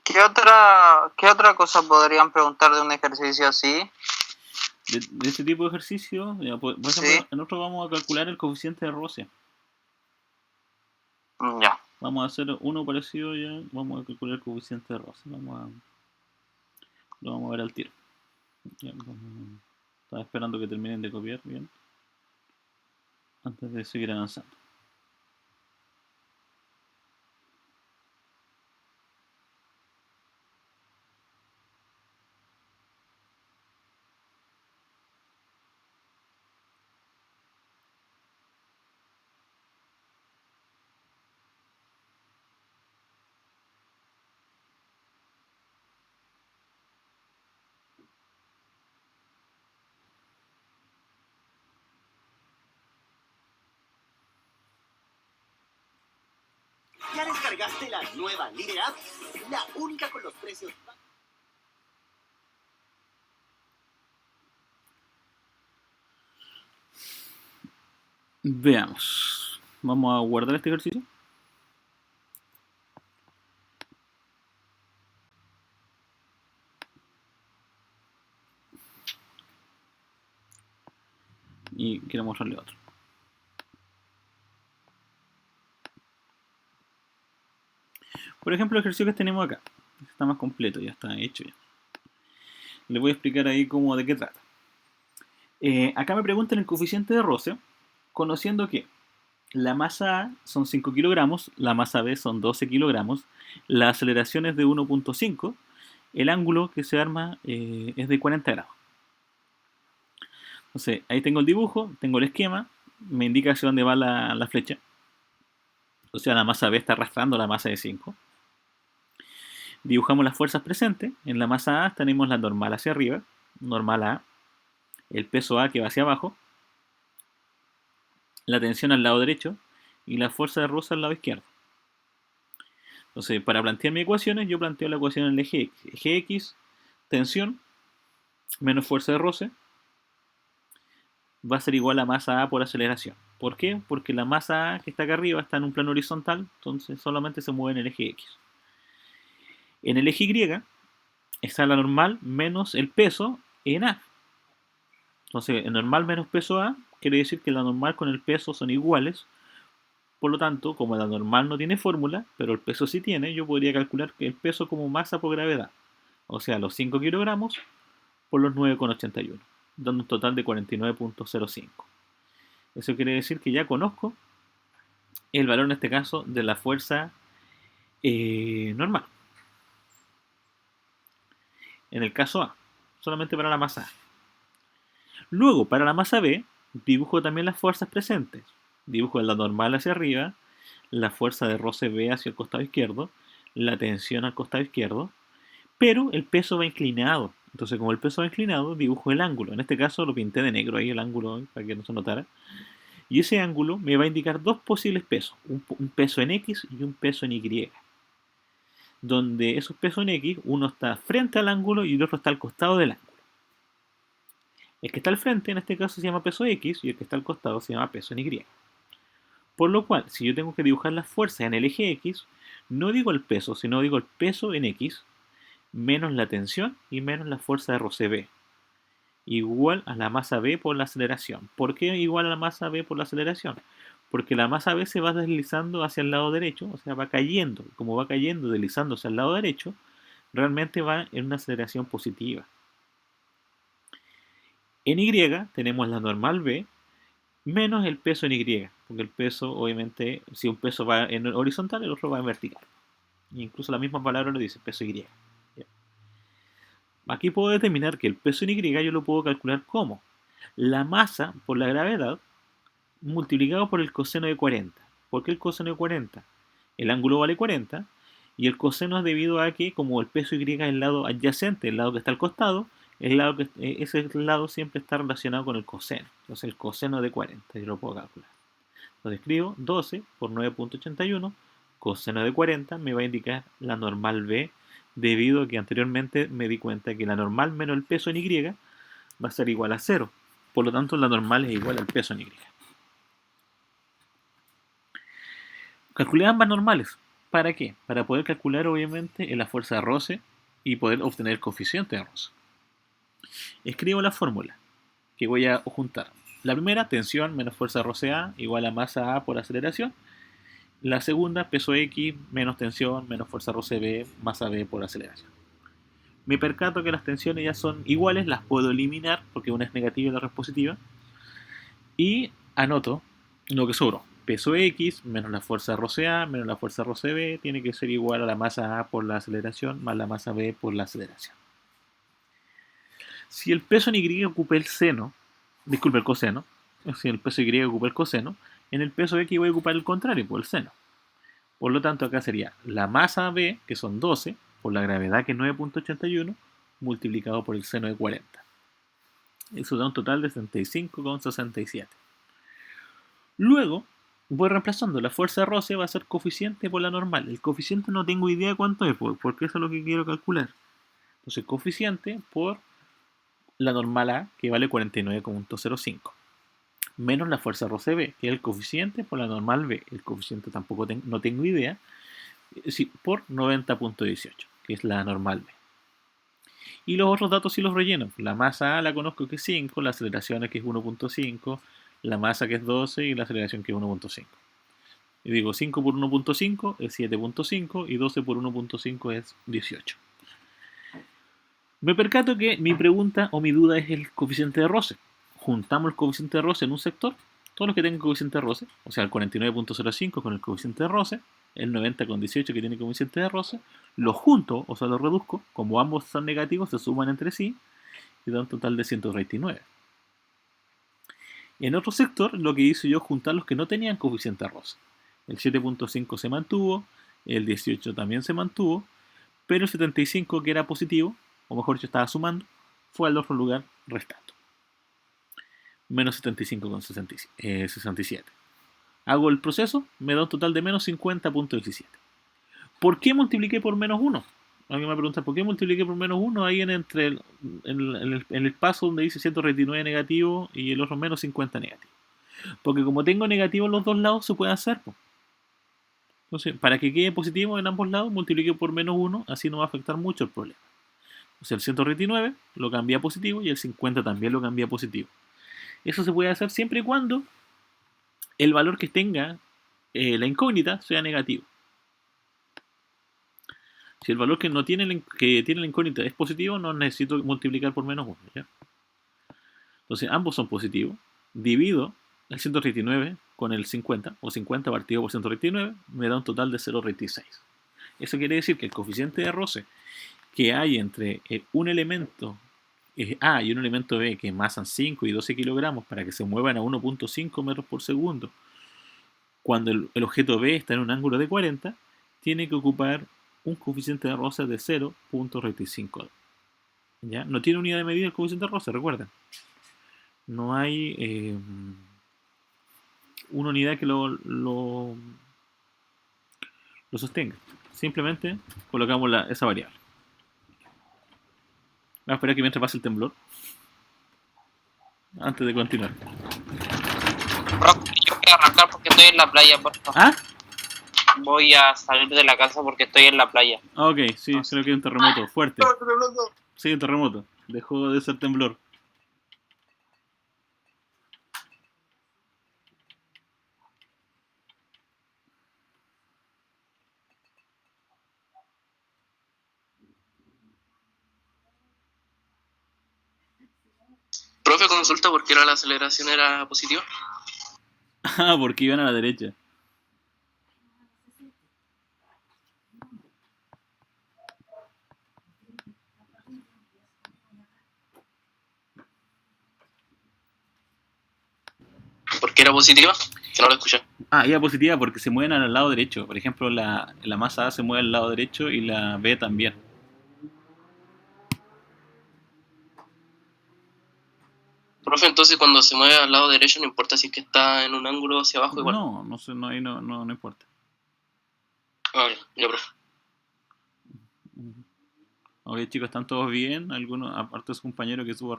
qué otra cosa podrían preguntar de un ejercicio así? De este tipo de ejercicio, por ejemplo, Sí, en otro vamos a calcular el coeficiente de roce. ya. Vamos a hacer uno parecido ya, vamos a calcular el coeficiente de roce. Lo vamos a ver al tiro. Ya, estaba esperando que terminen de copiar bien antes de seguir avanzando. ¿Ya descargaste la nueva Líder App? La única con los precios. Veamos. Vamos a guardar este ejercicio. Y quiero mostrarle otro. Por ejemplo, el ejercicio que tenemos acá. Está más completo, ya está hecho ya. Les voy a explicar ahí cómo de qué trata. Acá me preguntan el coeficiente de roce, conociendo que la masa A son 5 kilogramos, la masa B son 12 kilogramos, la aceleración es de 1.5, el ángulo que se arma es de 40 grados. Entonces, ahí tengo el dibujo, tengo el esquema, me indica hacia dónde va la flecha. O sea, la masa B está arrastrando la masa de 5. Dibujamos las fuerzas presentes. En la masa A tenemos la normal hacia arriba, normal A, el peso A que va hacia abajo, la tensión al lado derecho y la fuerza de roce al lado izquierdo. Entonces, para plantear mis ecuaciones, yo planteo la ecuación en el eje X. Eje X, tensión, menos fuerza de roce, va a ser igual a masa A por aceleración. ¿Por qué? Porque la masa A que está acá arriba está en un plano horizontal, entonces solamente se mueve en el eje X. En el eje Y está la normal menos el peso en A. Entonces, el normal menos peso A quiere decir que la normal con el peso son iguales. Por lo tanto, como la normal no tiene fórmula, pero el peso sí tiene, yo podría calcular que el peso como masa por gravedad. O sea, los 5 kilogramos por los 9,81, dando un total de 49.05. Eso quiere decir que ya conozco el valor en este caso de la fuerza normal. En el caso A, solamente para la masa A. Luego, para la masa B, dibujo también las fuerzas presentes. Dibujo la normal hacia arriba, la fuerza de roce B hacia el costado izquierdo, la tensión al costado izquierdo, pero el peso va inclinado. Entonces, como el peso va inclinado, dibujo el ángulo. En este caso lo pinté de negro ahí, el ángulo, para que no se notara. Y ese ángulo me va a indicar dos posibles pesos, un peso en X y un peso en Y. Donde esos pesos en X, uno está frente al ángulo y el otro está al costado del ángulo. El que está al frente en este caso se llama peso X y el que está al costado se llama peso en Y. Por lo cual, si yo tengo que dibujar las fuerzas en el eje X, no digo el peso, sino digo el peso en X menos la tensión y menos la fuerza de roce B, igual a la masa B por la aceleración. ¿Por qué igual a la masa B por la aceleración? Porque la masa B se va deslizando hacia el lado derecho, o sea, va cayendo. Como va cayendo, deslizándose al lado derecho, realmente va en una aceleración positiva. En Y tenemos la normal B menos el peso en Y, porque el peso, obviamente, si un peso va en horizontal, el otro va en vertical. Incluso la misma palabra lo dice, peso Y. Aquí puedo determinar que el peso en Y yo lo puedo calcular como la masa por la gravedad multiplicado por el coseno de 40. ¿Por qué el coseno de 40? El ángulo vale 40 y el coseno es debido a que como el peso Y es el lado adyacente, el lado que está al costado, ese lado siempre está relacionado con el coseno. Entonces el coseno de 40 yo lo puedo calcular. Entonces escribo 12 por 9.81, coseno de 40 me va a indicar la normal B, debido a que anteriormente me di cuenta que la normal menos el peso en Y va a ser igual a 0. Por lo tanto, la normal es igual al peso en Y. Calculé ambas normales. ¿Para qué? Para poder calcular, obviamente, la fuerza de roce y poder obtener el coeficiente de roce. Escribo la fórmula que voy a juntar. La primera, tensión menos fuerza de roce A igual a masa A por aceleración. La segunda, peso X menos tensión menos fuerza roce B, masa B por aceleración. Me percato que las tensiones ya son iguales, las puedo eliminar porque una es negativa y la otra es positiva. Y anoto lo que sobró. Peso X menos la fuerza roce A menos la fuerza roce B tiene que ser igual a la masa A por la aceleración más la masa B por la aceleración. Si el peso en Y ocupa el seno, disculpe el coseno, si el peso Y ocupa el coseno, en el peso X voy a ocupar el contrario, por el seno. Por lo tanto, acá sería la masa B, que son 12, por la gravedad, que es 9.81, multiplicado por el seno de 40. Eso da un total de 35,67. Luego, voy reemplazando. La fuerza de roce va a ser coeficiente por la normal. El coeficiente no tengo idea cuánto es, porque eso es lo que quiero calcular. Entonces, coeficiente por la normal A, que vale 49,05. menos la fuerza roce B, que es el coeficiente por la normal B. El coeficiente tampoco no tengo idea. Sí, por 90.18, que es la normal B. Y los otros datos sí los relleno. La masa A la conozco que es 5, la aceleración que es 1.5, la masa que es 12 y la aceleración que es 1.5. Y digo 5 por 1.5 es 7.5 y 12 por 1.5 es 18. Me percato que mi pregunta o mi duda es el coeficiente de roce. Juntamos el coeficiente de roce en un sector, todos los que tengan coeficiente de roce, o sea, el 49.05 con el coeficiente de roce, el 90.18 que tiene coeficiente de roce, los junto, o sea, los reduzco, como ambos son negativos, se suman entre sí y da un total de 139. En otro sector, lo que hice yo es juntar los que no tenían coeficiente de roce. El 7.5 se mantuvo, el 18 también se mantuvo, pero el 75, que era positivo, o mejor yo estaba sumando, fue al otro lugar restando. Menos 75,67. Hago el proceso, me da un total de menos 50.17. ¿Por qué multipliqué por menos 1? Alguien me pregunta, ¿por qué multipliqué por menos 1 ahí en el paso donde dice 139 negativo y el otro menos 50 negativo? Porque como tengo negativo en los dos lados, se puede hacer. Entonces, para que quede positivo en ambos lados, multipliqué por menos 1, así no va a afectar mucho el problema. O sea, el 139 lo cambia a positivo y el 50 también lo cambia a positivo. Eso se puede hacer siempre y cuando el valor que tenga la incógnita sea negativo. Si el valor que tiene la incógnita es positivo, no necesito multiplicar por menos 1. ¿Ya? Entonces, ambos son positivos. Divido el 139 con el 50, o 50 partido por 139, me da un total de 0,36. Eso quiere decir que el coeficiente de roce que hay entre un elemento A y un elemento B que masan 5 y 12 kilogramos para que se muevan a 1.5 metros por segundo, cuando el objeto B está en un ángulo de 40, tiene que ocupar un coeficiente de roce de 0.35. ¿Ya? No tiene unidad de medida el coeficiente de roce, recuerden. No hay una unidad que lo sostenga. Simplemente colocamos esa variable. Vamos a esperar que mientras pase el temblor. Antes de continuar. Profe, yo voy a arrancar porque estoy en la playa, por favor. ¿Ah? Voy a salir de la casa porque estoy en la playa. Ok, sí, creo que hay un terremoto fuerte. Sí, un terremoto. Dejó de ser temblor. Profe, consulta por qué la aceleración era positiva. Ah, porque iban a la derecha. ¿Por qué era positiva? Que no lo escuché. Ah, iba positiva porque se mueven al lado derecho. Por ejemplo, la masa A se mueve al lado derecho y la B también. Profe, entonces cuando se mueve al lado derecho no importa si es que está en un ángulo hacia abajo igual. No, no sé, ahí no importa. Ah, ya, profe. Ok, chicos, ¿están todos bien? Algunos, aparte de su compañero que estuvo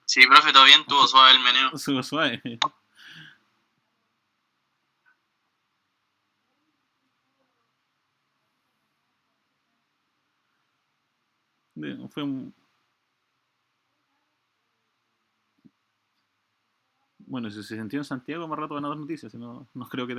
Sí, profe, todo bien, tuvo suave el meneo. estuvo suave. Fue bueno, si se sintió en Santiago, más rato van a dar noticias, si no, no creo que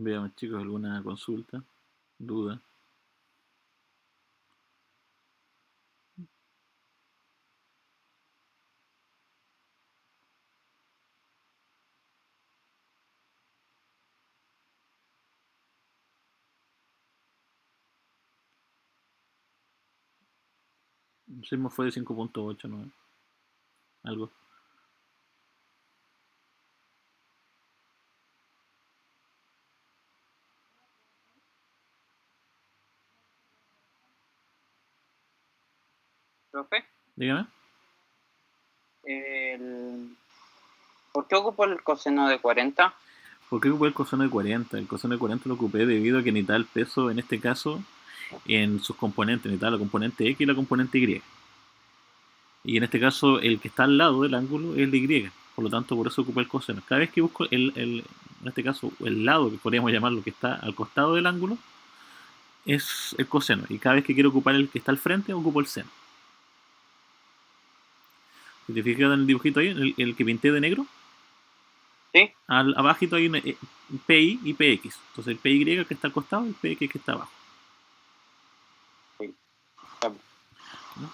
Veamos, chicos, alguna consulta, duda. El sismo fue de 5.8, ¿no? Algo. Profe, Dígame. ¿por qué ocupo el coseno de 40? ¿Por qué ocupé el coseno de 40? El coseno de 40 lo ocupé debido a que necesitaba el peso, en este caso, en sus componentes. Necesitaba la componente X y la componente Y. Y en este caso, el que está al lado del ángulo es el de Y. Por lo tanto, por eso ocupé el coseno. Cada vez que busco en este caso, el lado, que podríamos llamarlo, que está al costado del ángulo, es el coseno. Y cada vez que quiero ocupar el que está al frente, ocupo el seno. Si te fijas en el dibujito ahí, el que pinté de negro, ¿Sí? abajito hay un PI y PX. Entonces el PY que está al costado y el PX que está abajo. Sí. ¿No?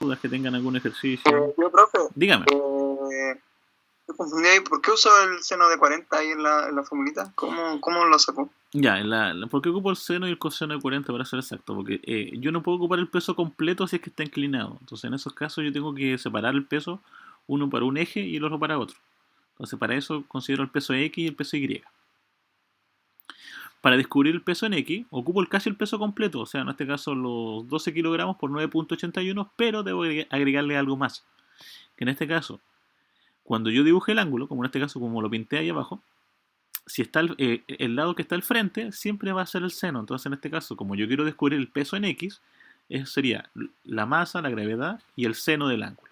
Dudas que tengan algún ejercicio. Yo, profe, Dígame. me confundí ahí. ¿Por qué uso el seno de 40 ahí en la formulita? ¿Cómo lo saco? Ya, ¿por qué ocupo el seno y el coseno de 40 para ser exacto? Porque yo no puedo ocupar el peso completo si es que está inclinado. Entonces, en esos casos, yo tengo que separar el peso, uno para un eje y el otro para otro. Entonces, para eso considero el peso X y el peso Y. Para descubrir el peso en X, ocupo casi el peso completo, o sea, en este caso los 12 kilogramos por 9.81, pero debo agregarle algo más. Que en este caso, cuando yo dibuje el ángulo, como en este caso como lo pinté ahí abajo, si está el lado que está al frente, siempre va a ser el seno. Entonces, en este caso, como yo quiero descubrir el peso en X, eso sería la masa, la gravedad y el seno del ángulo.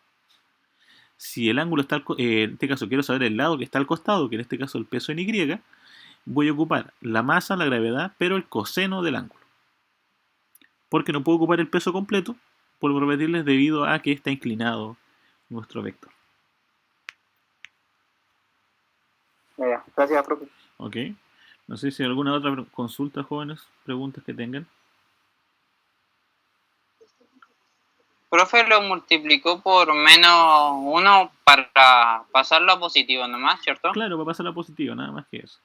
Si el ángulo está, en este caso quiero saber el lado que está al costado, que en este caso el peso en Y, voy a ocupar la masa, la gravedad, pero el coseno del ángulo. Porque no puedo ocupar el peso completo, por repetirles, debido a que está inclinado nuestro vector. Ya, gracias, profe. ¿Ok? No sé si hay alguna otra consulta, jóvenes, preguntas que tengan. Profe lo multiplicó por -1 para pasarlo a positivo nomás, ¿cierto? Claro, va a pasar la positiva, nada más que eso.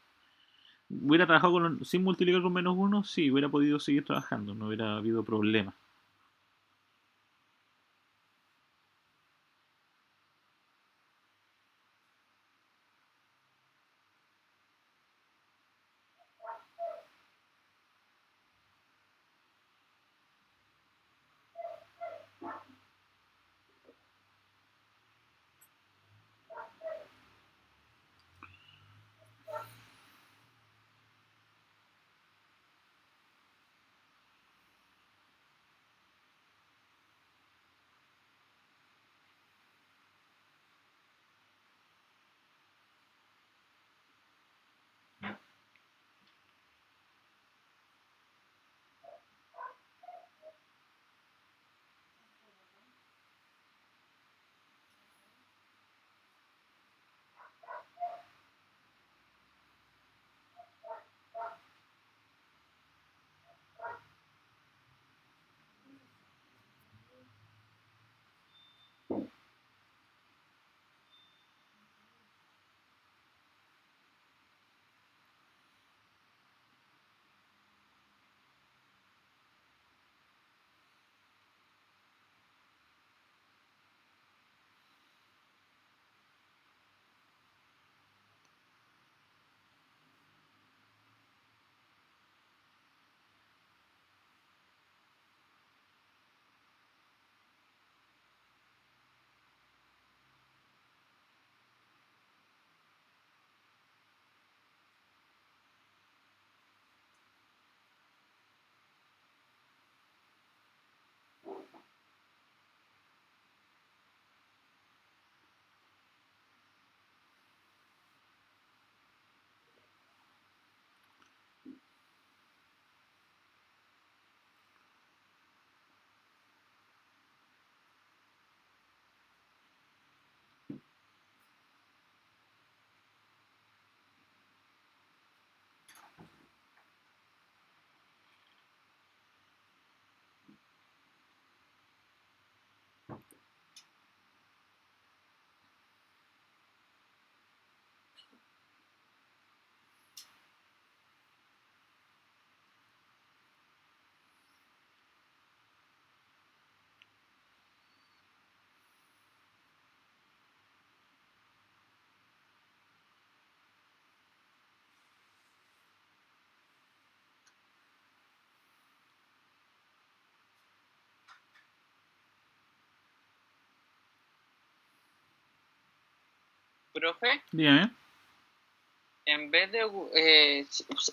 ¿Hubiera trabajado sin multiplicar con -1? Sí, hubiera podido seguir trabajando, no hubiera habido problema. Profe, Dígame. en vez de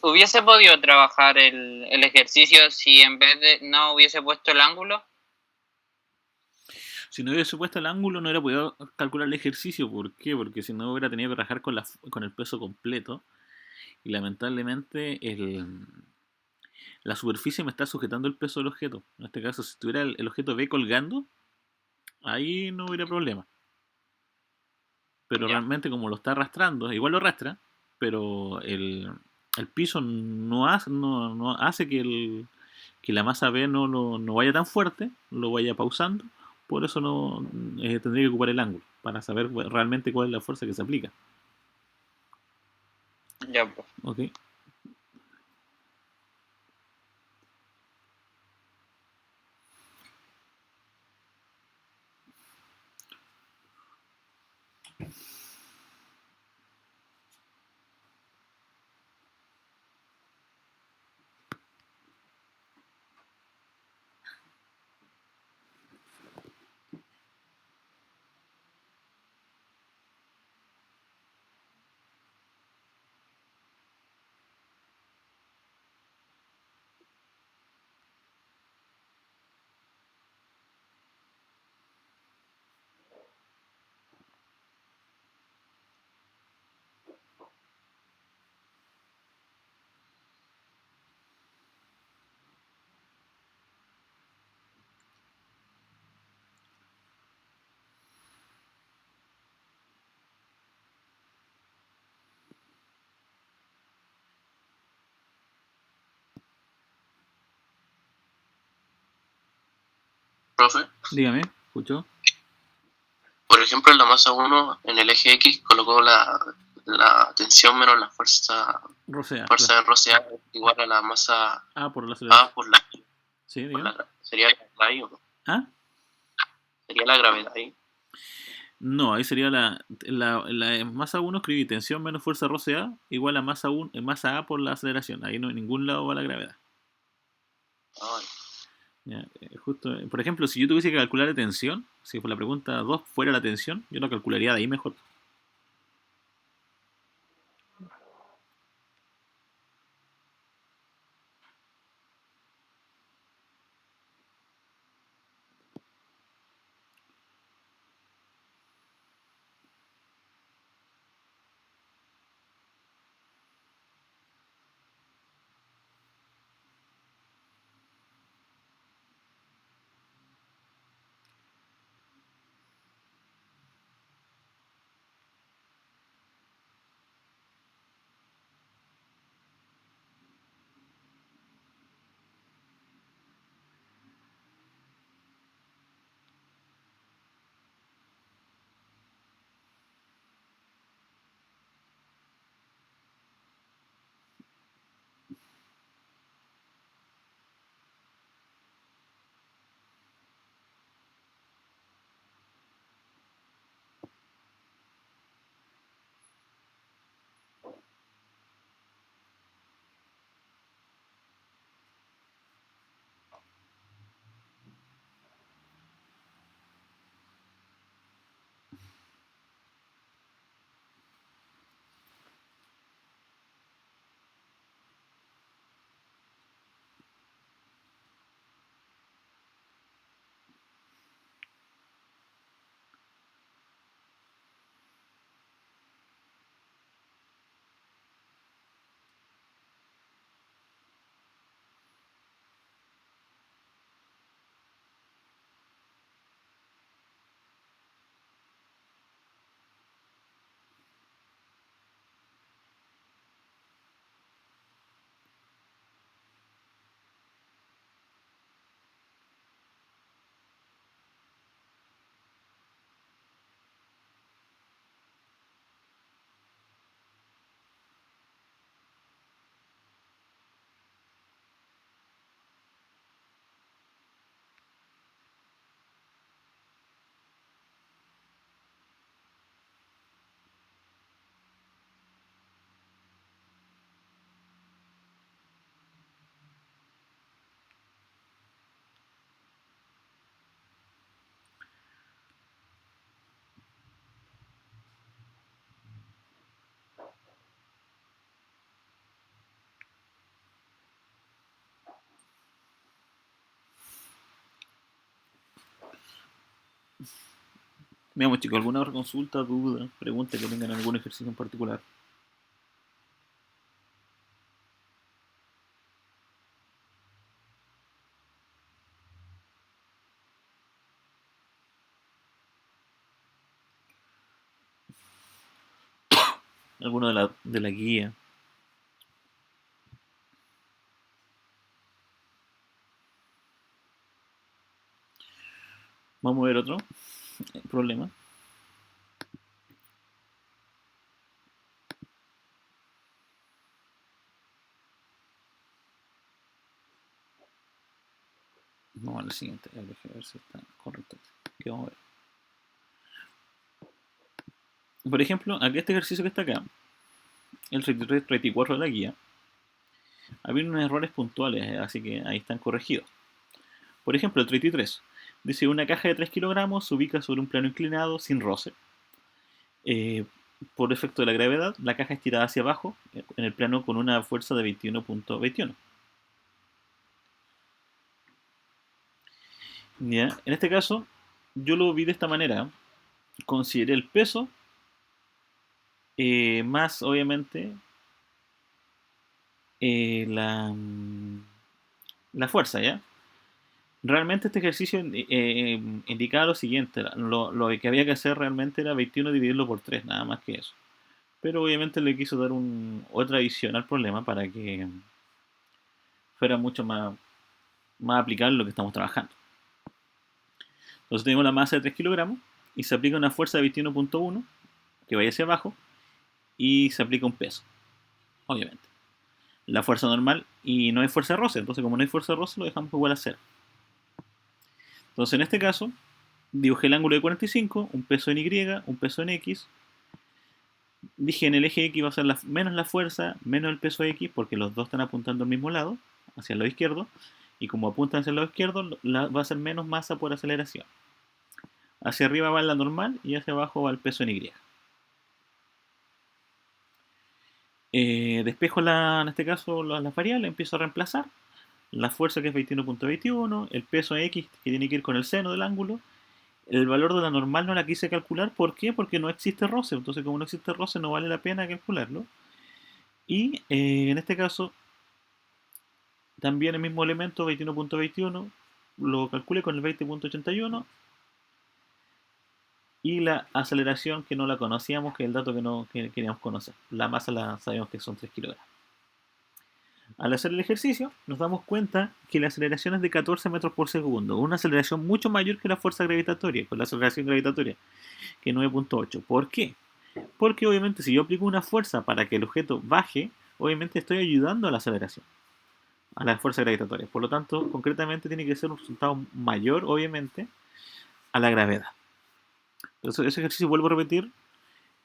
hubiese podido trabajar el ejercicio si en vez de no hubiese puesto el ángulo. Si no hubiese puesto el ángulo, no hubiera podido calcular el ejercicio. ¿Por qué? Porque si no hubiera tenido que trabajar con el peso completo. Y lamentablemente la superficie me está sujetando el peso del objeto. En este caso, si tuviera el objeto B colgando, ahí no hubiera problema. Pero Ya. realmente como lo está arrastrando, igual lo arrastra, pero el piso no hace que la masa B no vaya tan fuerte, lo vaya pausando. Por eso no tendría que ocupar el ángulo, para saber realmente cuál es la fuerza que se aplica. Ya, profe. ¿Ok? Profe, Dígame, ¿escuchó? por ejemplo, en la masa 1, en el eje X, colocó la tensión menos la fuerza Rosea, fuerza claro. de roce A igual a la masa Ah, por la A aceleración. por la, Sí, por dígame. sería la gravedad ahí, ¿o no? ¿Ah? Sería la gravedad ahí. No, ahí sería la masa 1 escribí tensión menos fuerza roce A igual a masa A por la aceleración. Ahí no en ningún lado va la gravedad. Ah, Ya, justo, por ejemplo, si yo tuviese que calcular la tensión, si por la pregunta 2 fuera la tensión, yo lo calcularía de ahí mejor. Veamos, chicos, ¿alguna otra consulta, duda, pregunta que tengan algún ejercicio en particular? ¿Alguno de la guía? Vamos a ver otro problema. Vamos a la siguiente, a ver si está correcto. ¿Qué vamos a ver? Por ejemplo, aquí este ejercicio que está acá, el 33, 34 de la guía, había unos errores puntuales, así que ahí están corregidos. Por ejemplo, el 33 dice: una caja de 3 kilogramos se ubica sobre un plano inclinado sin roce. Por efecto de la gravedad, la caja es tirada hacia abajo en el plano con una fuerza de 21.21. ¿Ya? En este caso, yo lo vi de esta manera. Consideré el peso más, obviamente, la fuerza, ¿ya? Realmente este ejercicio indicaba lo siguiente: lo que había que hacer realmente era 21 dividirlo por 3, nada más que eso. Pero obviamente le quiso dar otra visión al problema para que fuera mucho más aplicable lo que estamos trabajando. Entonces tenemos la masa de 3 kilogramos y se aplica una fuerza de 21.1 que vaya hacia abajo y se aplica un peso, obviamente. La fuerza normal, y no hay fuerza de roce, entonces como no hay fuerza de roce lo dejamos igual a 0. Entonces en este caso dibujé el ángulo de 45, un peso en Y, un peso en X. Dije en el eje X va a ser menos la fuerza, menos el peso X, porque los dos están apuntando al mismo lado, hacia el lado izquierdo, y como apuntan hacia el lado izquierdo, va a ser menos masa por aceleración. Hacia arriba va la normal y hacia abajo va el peso en Y. Despejo en este caso las variables, empiezo a reemplazar la fuerza, que es 21.21, el peso X, que tiene que ir con el seno del ángulo. El valor de la normal no la quise calcular, ¿por qué? Porque no existe roce, entonces como no existe roce no vale la pena calcularlo. Y en este caso, también el mismo elemento, 21.21, lo calculé con el 20.81, y la aceleración, que no la conocíamos, que es el dato que queríamos conocer. La masa la sabemos que son 3 kilogramos. Al hacer el ejercicio, nos damos cuenta que la aceleración es de 14 metros por segundo, una aceleración mucho mayor que la fuerza gravitatoria, con la aceleración gravitatoria, que es 9.8. ¿Por qué? Porque obviamente si yo aplico una fuerza para que el objeto baje, obviamente estoy ayudando a la aceleración, a la fuerza gravitatoria. Por lo tanto, concretamente tiene que ser un resultado mayor, obviamente, a la gravedad. Entonces, ese ejercicio, vuelvo a repetir,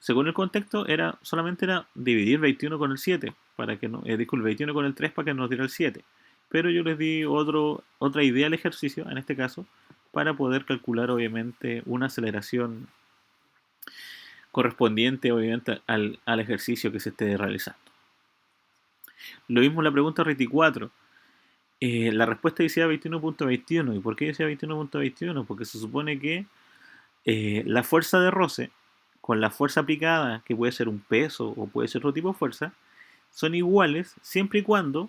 según el contexto, solamente era dividir 21 con el 7, para que no, disculpe, 21 con el 3 para que nos diera el 7. Pero yo les di otra idea al ejercicio, en este caso, para poder calcular, obviamente, una aceleración correspondiente, obviamente, al ejercicio que se esté realizando. Lo mismo en la pregunta 24. La respuesta decía 21.21. ¿Y por qué decía 21.21? Porque se supone que la fuerza de roce con la fuerza aplicada, que puede ser un peso o puede ser otro tipo de fuerza, son iguales siempre y cuando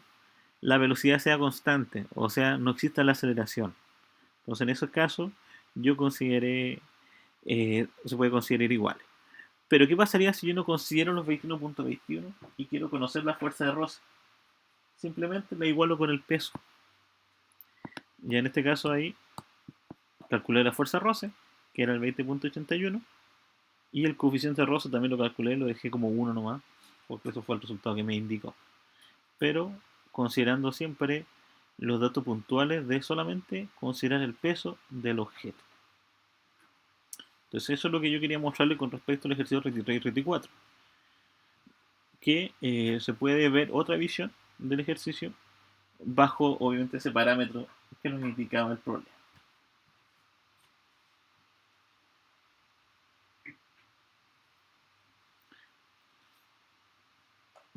la velocidad sea constante, o sea, no exista la aceleración. Entonces, en esos casos, yo consideré, se puede considerar iguales. Pero, ¿qué pasaría si yo no considero los 21.21 y quiero conocer la fuerza de roce? Simplemente la igualo con el peso. Ya en este caso ahí calculé la fuerza de roce, que era el 20.81, y el coeficiente de roce también lo calculé, lo dejé como 1 nomás, porque eso fue el resultado que me indicó. Pero considerando siempre los datos puntuales de solamente considerar el peso del objeto. Entonces eso es lo que yo quería mostrarle con respecto al ejercicio 33 y 34. Que se puede ver otra visión del ejercicio bajo, obviamente, ese parámetro que nos indicaba el problema.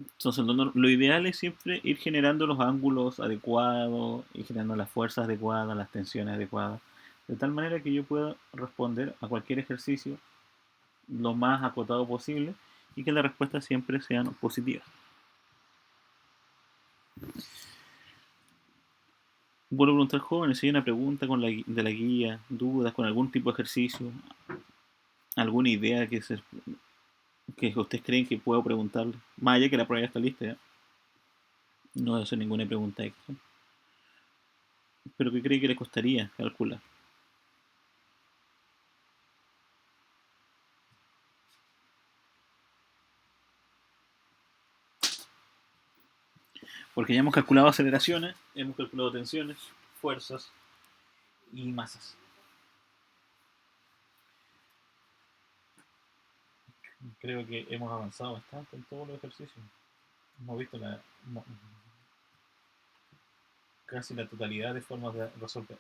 Entonces, lo ideal es siempre ir generando los ángulos adecuados, ir generando las fuerzas adecuadas, las tensiones adecuadas, de tal manera que yo pueda responder a cualquier ejercicio lo más acotado posible y que las respuestas siempre sean positivas. Vuelvo a preguntar, jóvenes, si hay una pregunta de la guía, dudas con algún tipo de ejercicio, alguna idea que ustedes creen que puedo preguntarle, más allá que la prueba ya está lista, ¿ya? No voy a hacer ninguna pregunta extra, pero ¿qué cree que le costaría calcular? Porque ya hemos calculado aceleraciones, hemos calculado tensiones, fuerzas y masas. Creo que hemos avanzado bastante en todos los ejercicios. Hemos visto casi la totalidad de formas de resolver.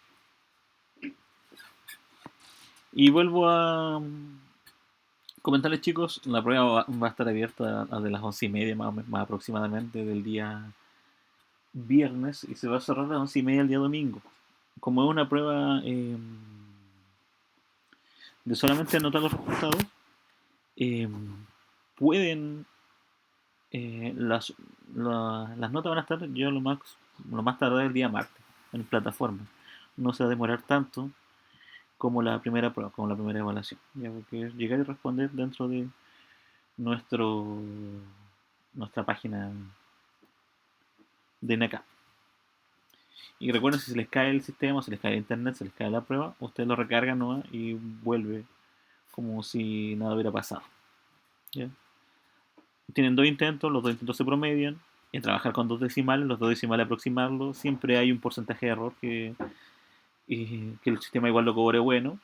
Y vuelvo a comentarles, chicos, la prueba va a estar abierta de las 11:30 más aproximadamente del día viernes y se va a cerrar a las 11:30 el día domingo. Como es una prueba de solamente anotar los resultados, eh, pueden las notas van a estar yo lo más tarde el día martes en plataforma. No se va a demorar tanto como la primera prueba, como la primera evaluación, ya, porque es llegar y responder dentro de nuestro nuestra página de NACA. Y recuerden, si se les cae el sistema, se les cae el internet, se les cae la prueba, ustedes lo recargan, ¿no? Y vuelve como si nada hubiera pasado. ¿Ya? Tienen dos intentos, los dos intentos se promedian. En trabajar con dos decimales, los dos decimales aproximarlo, siempre hay un porcentaje de error que el sistema igual lo cobre bueno.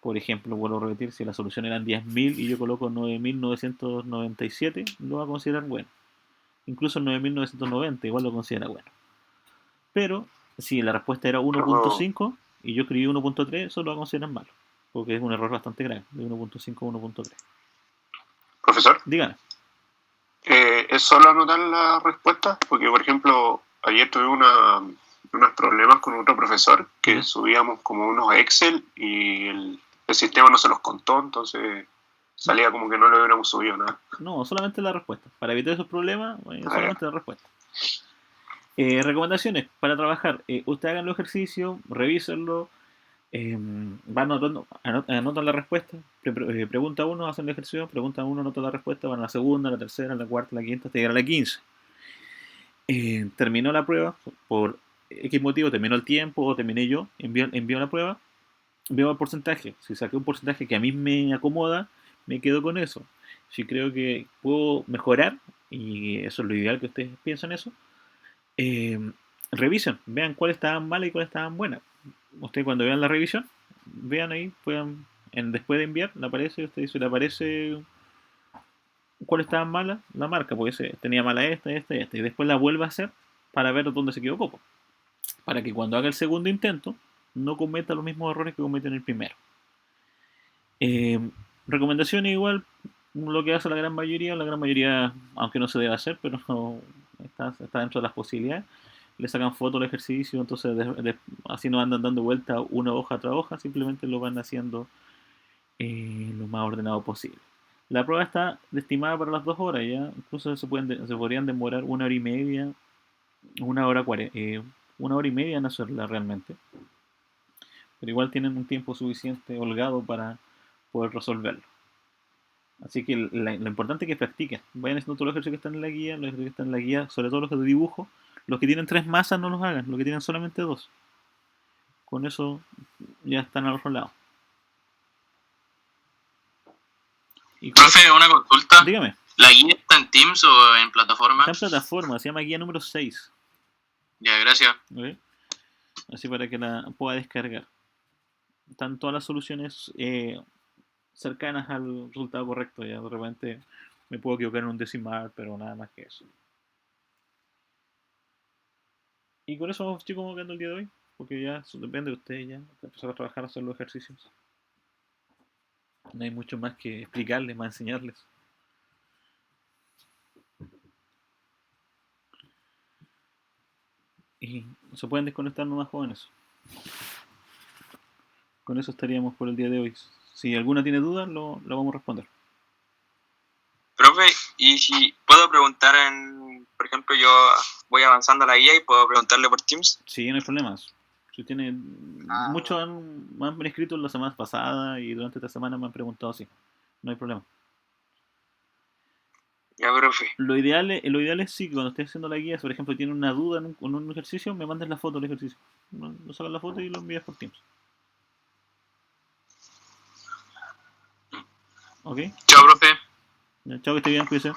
Por ejemplo, vuelvo a repetir, si la solución eran 10.000 y yo coloco 9.997, lo va a considerar bueno. Incluso 9.990 igual lo considera bueno. Pero si la respuesta era 1.5 y yo escribí 1.3, eso lo va a considerar malo. Porque es un error bastante grave, de 1.5 a 1.3. Profesor, Dígame. ¿es solo anotar la respuesta? Porque, por ejemplo, ayer tuve unos problemas con otro profesor que subíamos como unos Excel y el sistema no se los contó, entonces salía como que no lo hubiéramos subido nada. No, solamente la respuesta. Para evitar esos problemas, solamente la respuesta. Recomendaciones para trabajar. Ustedes hagan los ejercicios, revísenlo, van anotan la respuesta. Pregunta uno, hacen el ejercicio, pregunta uno, anotan la respuesta, van a la segunda, la tercera, la cuarta, la quinta, hasta llegar a la 15. Terminó la prueba, por X motivo, terminó el tiempo o terminé yo, envío la prueba, veo el porcentaje. Si saqué un porcentaje que a mí me acomoda, me quedo con eso. Si creo que puedo mejorar, y eso es lo ideal que ustedes piensen eso, revisen, vean cuáles estaban malas y cuáles estaban buenas. Ustedes cuando vean la revisión, vean ahí, puedan, después de enviar, le aparece, usted dice, le aparece cuáles estaban malas, la marca, porque tenía mala esta, esta y esta, y después la vuelve a hacer para ver dónde se equivocó, para que cuando haga el segundo intento no cometa los mismos errores que cometió en el primero. Recomendaciones igual, lo que hace la gran mayoría, aunque no se debe hacer, pero no, está dentro de las posibilidades, le sacan fotos al ejercicio, entonces así no andan dando vuelta una hoja tras hoja, simplemente lo van haciendo lo más ordenado posible. La prueba está estimada para las 2 horas, ya incluso se podrían demorar 1 hora y media, 1 hora y media en hacerla realmente, pero igual tienen un tiempo suficiente holgado para poder resolverlo. Así que lo importante es que practiquen. Vayan haciendo todos los ejercicios que están en la guía, los ejercicios que están en la guía, sobre todo los de dibujo. Los que tienen 3 masas no los hagan, los que tienen solamente 2. Con eso ya están al otro lado. Profe, una consulta. Dígame. ¿La guía está en Teams o en plataforma? Está en plataforma, se llama guía número 6. Ya, gracias. ¿Okay? Así para que la pueda descargar. Están todas las soluciones cercanas al resultado correcto. Ya de repente me puedo equivocar en un decimal, pero nada más que eso. Y con eso estoy como quedando el día de hoy, porque ya eso depende de ustedes, ya empezar a trabajar, a hacer los ejercicios. No hay mucho más que explicarles, más enseñarles. Y se pueden desconectar nomás, jóvenes. Con eso estaríamos por el día de hoy. Si alguna tiene dudas, lo vamos a responder. Profe, y si puedo preguntar por ejemplo, yo voy avanzando a la guía y puedo preguntarle por Teams. Sí, no hay problemas. Si tienen, muchos me han escrito la semana pasada y durante esta semana me han preguntado así. No hay problema. Ya, profe. Lo ideal es sí, que cuando estés haciendo la guía, si por ejemplo tiene una duda en un ejercicio, me mandes la foto del ejercicio. No sacas la foto y lo envías por Teams. ¿Ok? Chao, profe. Ya, chao, que esté bien, cuídese.